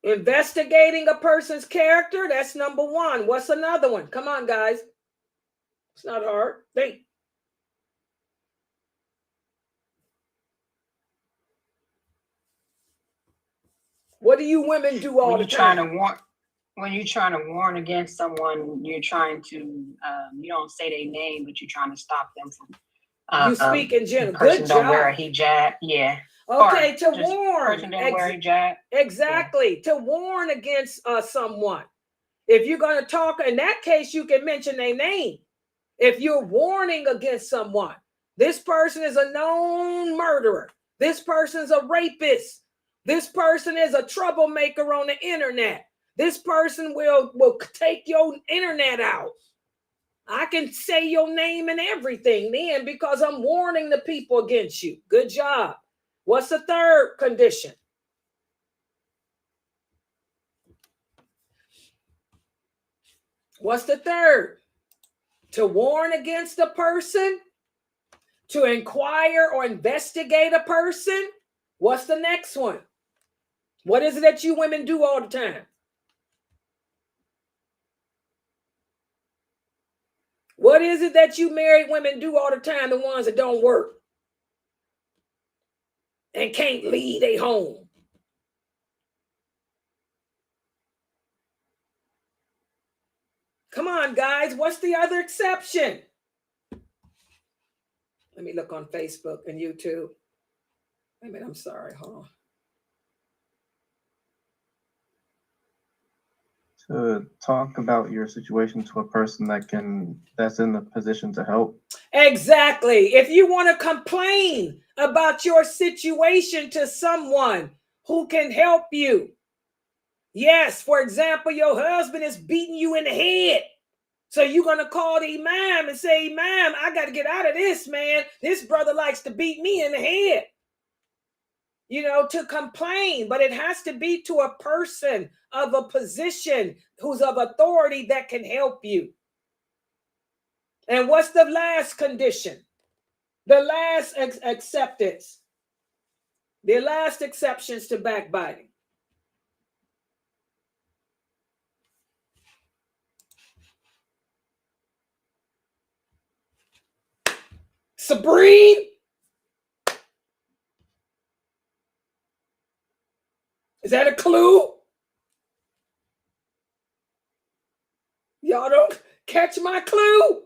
A: Investigating a person's character, that's number one. What's another one? Come on, guys. It's not hard. Think. What do you women do all the time?
B: When you're trying to warn against someone, you're trying to, you don't say their name, but you're trying to stop them from.
A: You speak in general.
B: Person
A: Good job.
B: don't wear a hijab. Yeah.
A: Okay, to warn.
B: Person don't wear a hijab.
A: Exactly. Yeah. To warn against someone. If you're going to talk, in that case, you can mention their name. If you're warning against someone, this person is a known murderer. This person's a rapist. This person is a troublemaker on the internet. This person will take your internet out. I can say your name and everything then because I'm warning the people against you. Good job. What's the third condition? What's the third? To warn against a person? To inquire or investigate a person? What's the next one? What is it that you women do all the time? What is it that you married women do all the time, the ones that don't work and can't leave their home? Come on, guys. What's the other exception? Let me look on Facebook and YouTube. Wait a minute, I'm sorry. Hold on.
D: To talk about your situation to a person that's in the position to help.
A: Exactly. If you want to complain about your situation to someone who can help you. Yes, for example, your husband is beating you in the head. So you're going to call the imam and say, Imam, I got to get out of this, man. This brother likes to beat me in the head. You know, to complain, but it has to be to a person of a position who's of authority that can help you. And what's the last condition? The last acceptance. The last exceptions to backbiting. Sabrine? Is that a clue? Y'all don't catch my clue?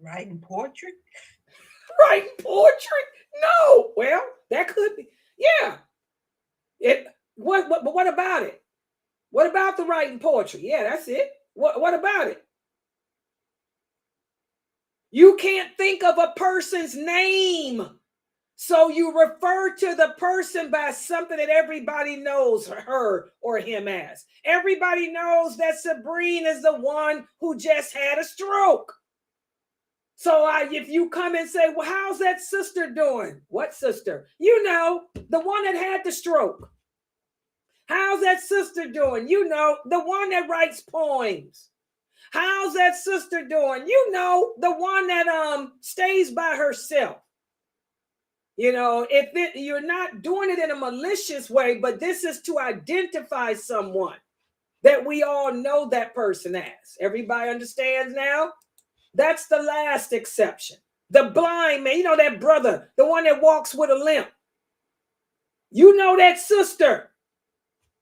C: Writing poetry?
A: Writing poetry? No. Well, that could be. Yeah. What about it? What about the writing poetry? Yeah, that's it. What about it? You can't think of a person's name. So you refer to the person by something that everybody knows her or him as. Everybody knows that Sabrine is the one who just had a stroke. So if you come and say, well, how's that sister doing? What sister? You know, the one that had the stroke. How's that sister doing? You know, the one that writes poems. How's that sister doing? You know, the one that stays by herself. You know, you're not doing it in a malicious way, but this is to identify someone that we all know that person as. Everybody understands now? That's the last exception. The blind man, you know, that brother, the one that walks with a limp. You know that sister,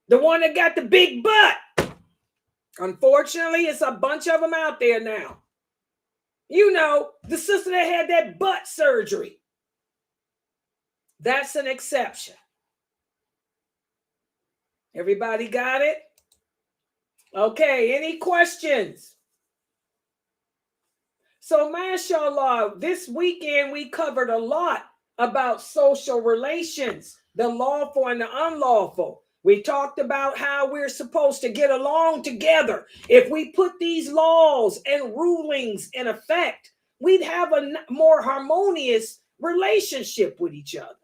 A: the one that got the big butt. Unfortunately, it's a bunch of them out there now. You know, the sister that had that butt surgery. That's an exception. Everybody got it? Okay, any questions? So, mashallah, this weekend we covered a lot about social relations, the lawful and the unlawful. We talked about how we're supposed to get along together. If we put these laws and rulings in effect, we'd have a more harmonious relationship with each other.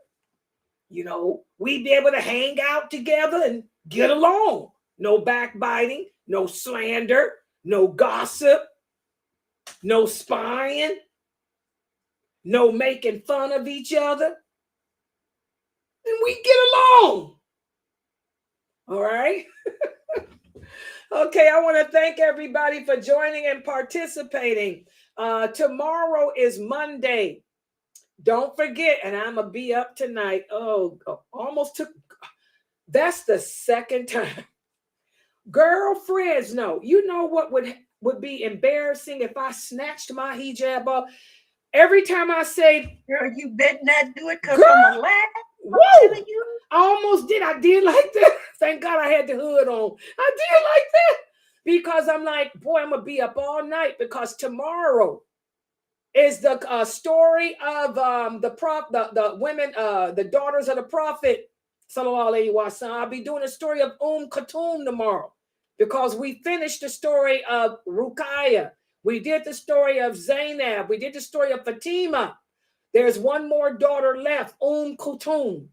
A: You know, we'd be able to hang out together and get along. No backbiting, no slander, no gossip, no spying, no making fun of each other. And we get along. All right. Okay, I want to thank everybody for joining and participating. Tomorrow is Monday. Don't forget, and I'm going to be up tonight. That's the second time. Girlfriends, no. You know what would be embarrassing if I snatched my hijab off? Every time I say,
C: Girl, you better not do it because I'm a laugh.
A: whoa,
C: You.
A: I almost did. I did like that. Thank God I had the hood on. I did like that because I'm like, boy, I'm going to be up all night because tomorrow is the story of the women, the daughters of the Prophet, sallallahu alaihi wasallam. I'll be doing a story of Khartoum tomorrow because we finished the story of Ruqayya. We did the story of Zainab. We did the story of Fatima. There's one more daughter left, Khartoum.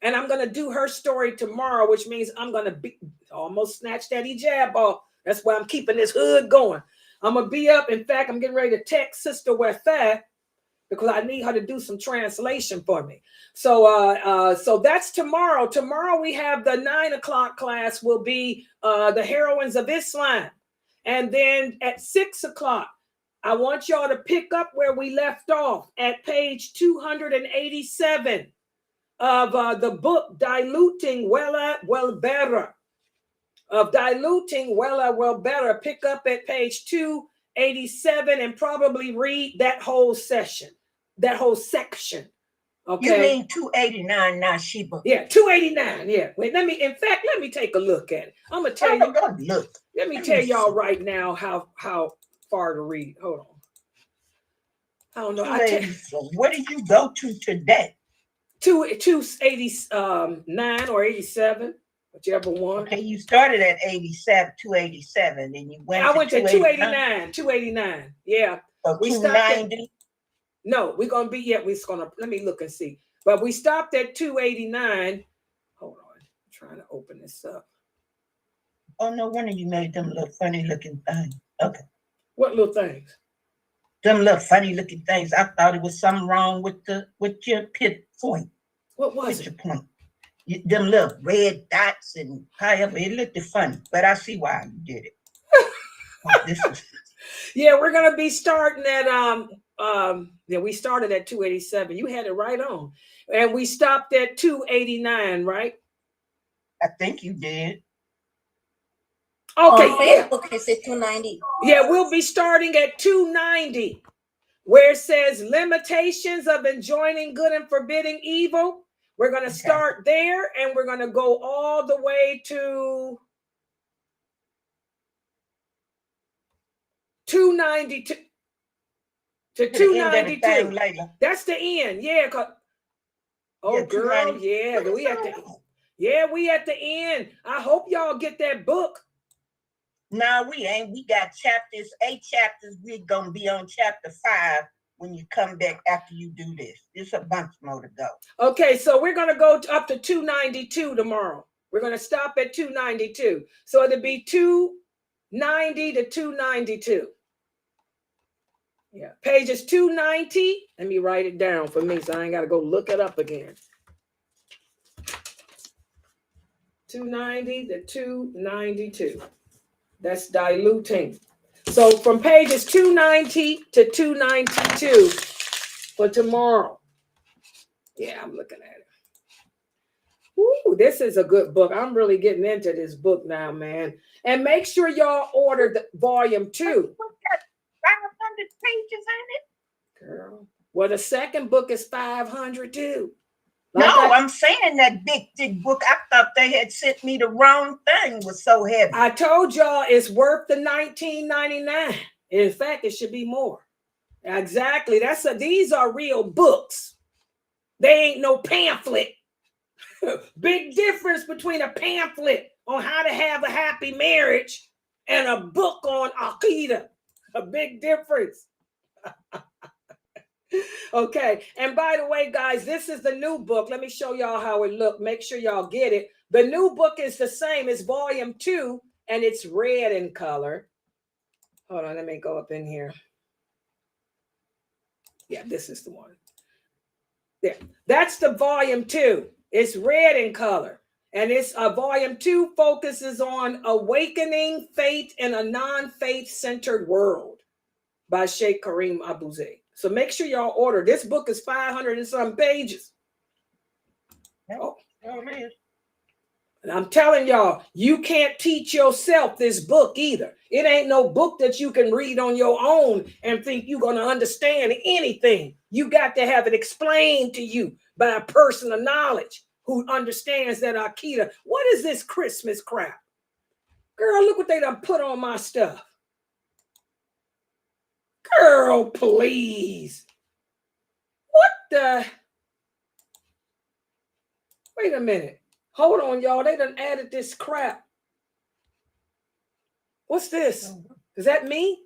A: And I'm going to do her story tomorrow, which means I'm going to almost snatch that hijab off. That's why I'm keeping this hood going. I'm going to be up. In fact, I'm getting ready to text Sister Wefah because I need her to do some translation for me. So that's tomorrow. Tomorrow we have the 9 o'clock class will be the heroines of Islam. And then at 6 o'clock, I want y'all to pick up where we left off at page 287 of the book Diluting Well Better. Of Diluting Well Better. Pick up at page 287 and probably read that whole section, that whole section. Okay.
C: You mean 289, not Sheba?
A: Yeah, 289. Yeah. Wait, let me take a look at it. I'm gonna tell you.
C: Look.
A: Let me tell y'all right now how far to read. Hold on. I don't know.
C: Where did you go to today?
A: 289 or 87, whichever one.
C: Okay, you started at 287, and you went.
A: I went to 289. Yeah.
C: So
A: we stopped at,
C: 290.
A: no, we're gonna be. Yeah, we're gonna. Let me look and see. But we stopped at 289. Hold on, I'm trying to open this up.
C: Oh, no wonder you made them little funny looking things. Okay.
A: What little things?
C: Them little funny looking things. I thought it was something wrong with your pit point.
A: What was
C: Picture
A: it?
C: point. Them little red dots and however it looked funny, but I see why you did it. This is
A: Yeah, we're gonna be starting at yeah, we started at 287. You had it right on. And we stopped at 289, right?
C: I think you did.
A: Okay,
E: On
A: yeah.
E: Facebook, it said 290.
A: Yeah, we'll be starting at 290, where it says limitations of enjoining good and forbidding evil. We're going to start there, and we're going to go all the way to 292. To
C: To the end of the
A: 292.
C: thing later.
A: That's the end. Yeah. Oh,
C: Yeah,
A: girl.
C: 290.
A: Yeah. We at the end. I hope y'all get that book.
C: No, we ain't. We got 8 chapters. We're going to be on chapter 5 when you come back after you do this. There's a bunch more to go.
A: Okay, so we're going to go up to 292 tomorrow. We're going to stop at 292. So it'll be 290 to 292. Yeah, pages 290. Let me write it down for me so I ain't got to go look it up again. 290 to 292. That's diluting. So from pages 290 to 292 for tomorrow. Yeah, I'm looking at it. Ooh, this is a good book. I'm really getting into this book now, man. And make sure y'all order the volume 2.
C: 500 pages in it?
A: Girl. Well, the second book is 500 too.
C: I'm saying that big thick book. I thought they had sent me the wrong thing. Was so heavy.
A: I told y'all it's worth the $19.99. In fact, it should be more. Exactly. These are real books. They ain't no pamphlet. Big difference between a pamphlet on how to have a happy marriage and a book on Aqidah. A big difference. Okay. And by the way, guys, this is the new book. Let me show y'all how it looked. Make sure y'all get it. The new book is the same. It's volume 2 and it's red in color. Hold on. Let me go up in here. Yeah, this is the one. There. That's the volume 2. It's red in color. And it's volume 2 focuses on awakening faith in a non-faith centered world by Sheikh Kareem Abu Zayd. So make sure y'all order. This book is 500 and some pages. Oh,
C: man.
A: and I'm telling y'all, you can't teach yourself this book either. It ain't no book that you can read on your own and think you're going to understand anything. You got to have it explained to you by a person of knowledge who understands that Aqidah. What is this Christmas crap? Girl, look what they done put on my stuff. Girl, please. What the? Wait a minute. Hold on, y'all. They done added this crap. What's this? Is that me?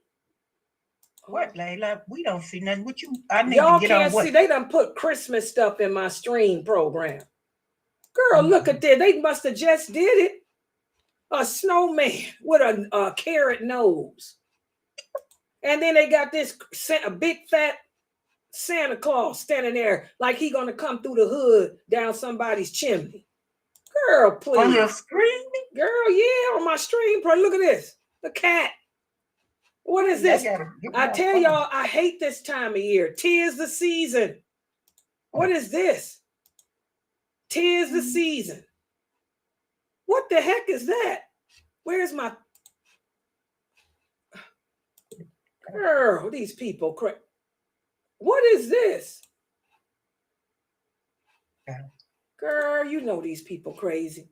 C: What, Layla? We don't see nothing. What you? I need
A: Y'all
C: to get on
A: can't
C: what?
A: see. They done put Christmas stuff in my stream program. Girl, look at this. They must have just did it. A snowman with a carrot nose. And then they got this a big fat Santa Claus standing there like he gonna come through the hood down somebody's chimney. Girl, please.
C: On your screen?
A: Girl, yeah, on my stream. Look at this. The cat. What is this? I tell y'all, I hate this time of year. 'Tis the season. What is this? 'Tis the season. What the heck is that? Where's my... Girl, these people crazy. What is this? Girl, you know these people crazy.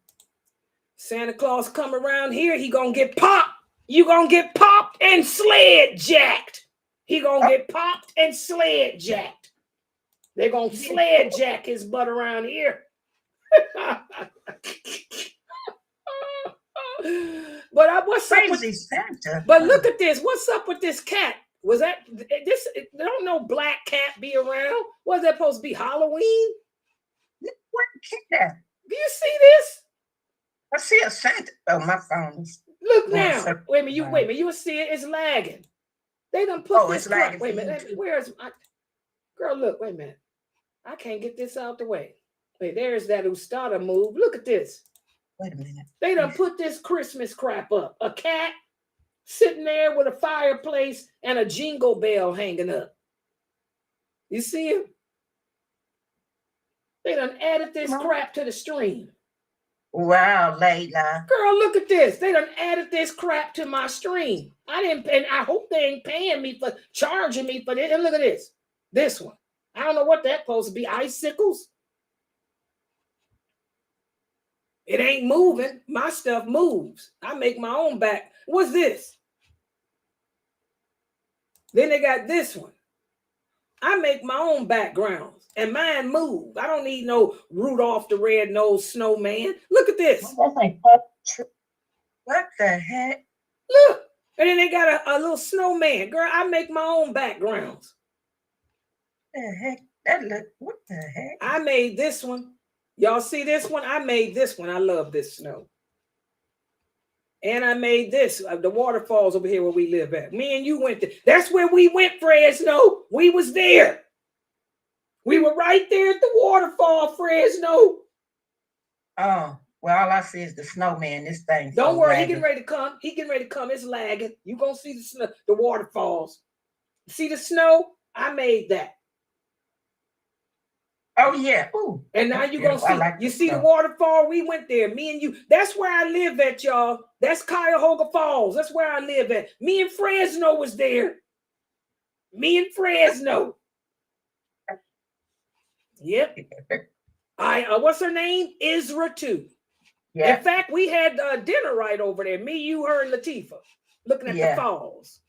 A: Santa Claus come around here, he gonna get popped. You gonna get popped and sled jacked. He gonna get popped and sled jacked. They're gonna sled jack his butt around here. But what's up with
C: Santa?
A: But look at this. What's up with this cat? Was that this? Don't no black cat be around? Was that supposed to be Halloween?
C: What cat?
A: Do you see this?
C: I see a Santa. Oh, my phone.
A: Look now. Wait a minute. You will see it. It's lagging. They done put this.
C: It's lagging.
A: Wait a minute. Where's my girl? Look. Wait a minute. I can't get this out the way. Wait. There's that Ustada move. Look at this.
C: Wait a minute.
A: They done put this Christmas crap up. A cat sitting there with a fireplace and a jingle bell hanging up. You see it? They done added this crap to the stream.
C: Wow, Layla.
A: Girl, look at this. They done added this crap to my stream. I didn't, and I hope they ain't paying me for charging me for this. And look at this. This one. I don't know what that's supposed to be. Icicles? It ain't moving. My stuff moves. I make my own back. What's this? Then they got this one. I make my own backgrounds and mine move. I don't need no Rudolph the Red-Nosed Snowman. Look at this.
B: That's like
C: What the heck?
A: Look. And then they got a little snowman. Girl, I make my own backgrounds.
C: The heck? That look, what the heck?
A: I made this one. Y'all see this one? I made this one. I love this snow. And I made this, the waterfalls over here where we live at. Me and you went there. That's where we went, Fresno. We was there. We were right there at the waterfall, Fresno.
C: Oh, well, all I see is the snowman. This thing.
A: Don't worry, he getting ready to come. He getting ready to come. It's lagging. You gonna see the snow, the waterfalls. See the snow? I made that.
C: Oh, yeah. Ooh.
A: And now you're going to see,
C: like
A: you see the waterfall? We went there, me and you. That's where I live at, y'all. That's Cuyahoga Falls. That's where I live at. Me and Fresno was there. Me and Fresno. Yep. What's her name? Isra too.
C: Yeah.
A: In fact, we had dinner right over there. Me, you, her, and Latifah. Looking at the falls.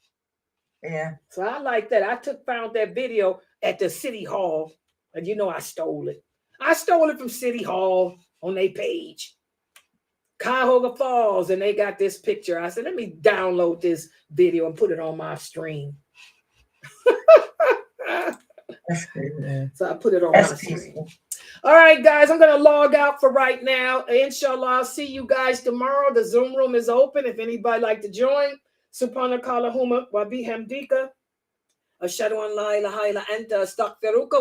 C: Yeah.
A: So I like that. I found that video at the City Hall. And you know I stole it. I stole it from City Hall on their page. Cuyahoga Falls, and they got this picture. I said, let me download this video and put it on my stream.
C: That's good.
A: So I put it on my stream. All right, guys, I'm going to log out for right now. Inshallah, I'll see you guys tomorrow. The Zoom room is open. If anybody like to join, subhanakallahumma wa bihamdika. Ashhadu an la ilaha illa anta astaghfiruka.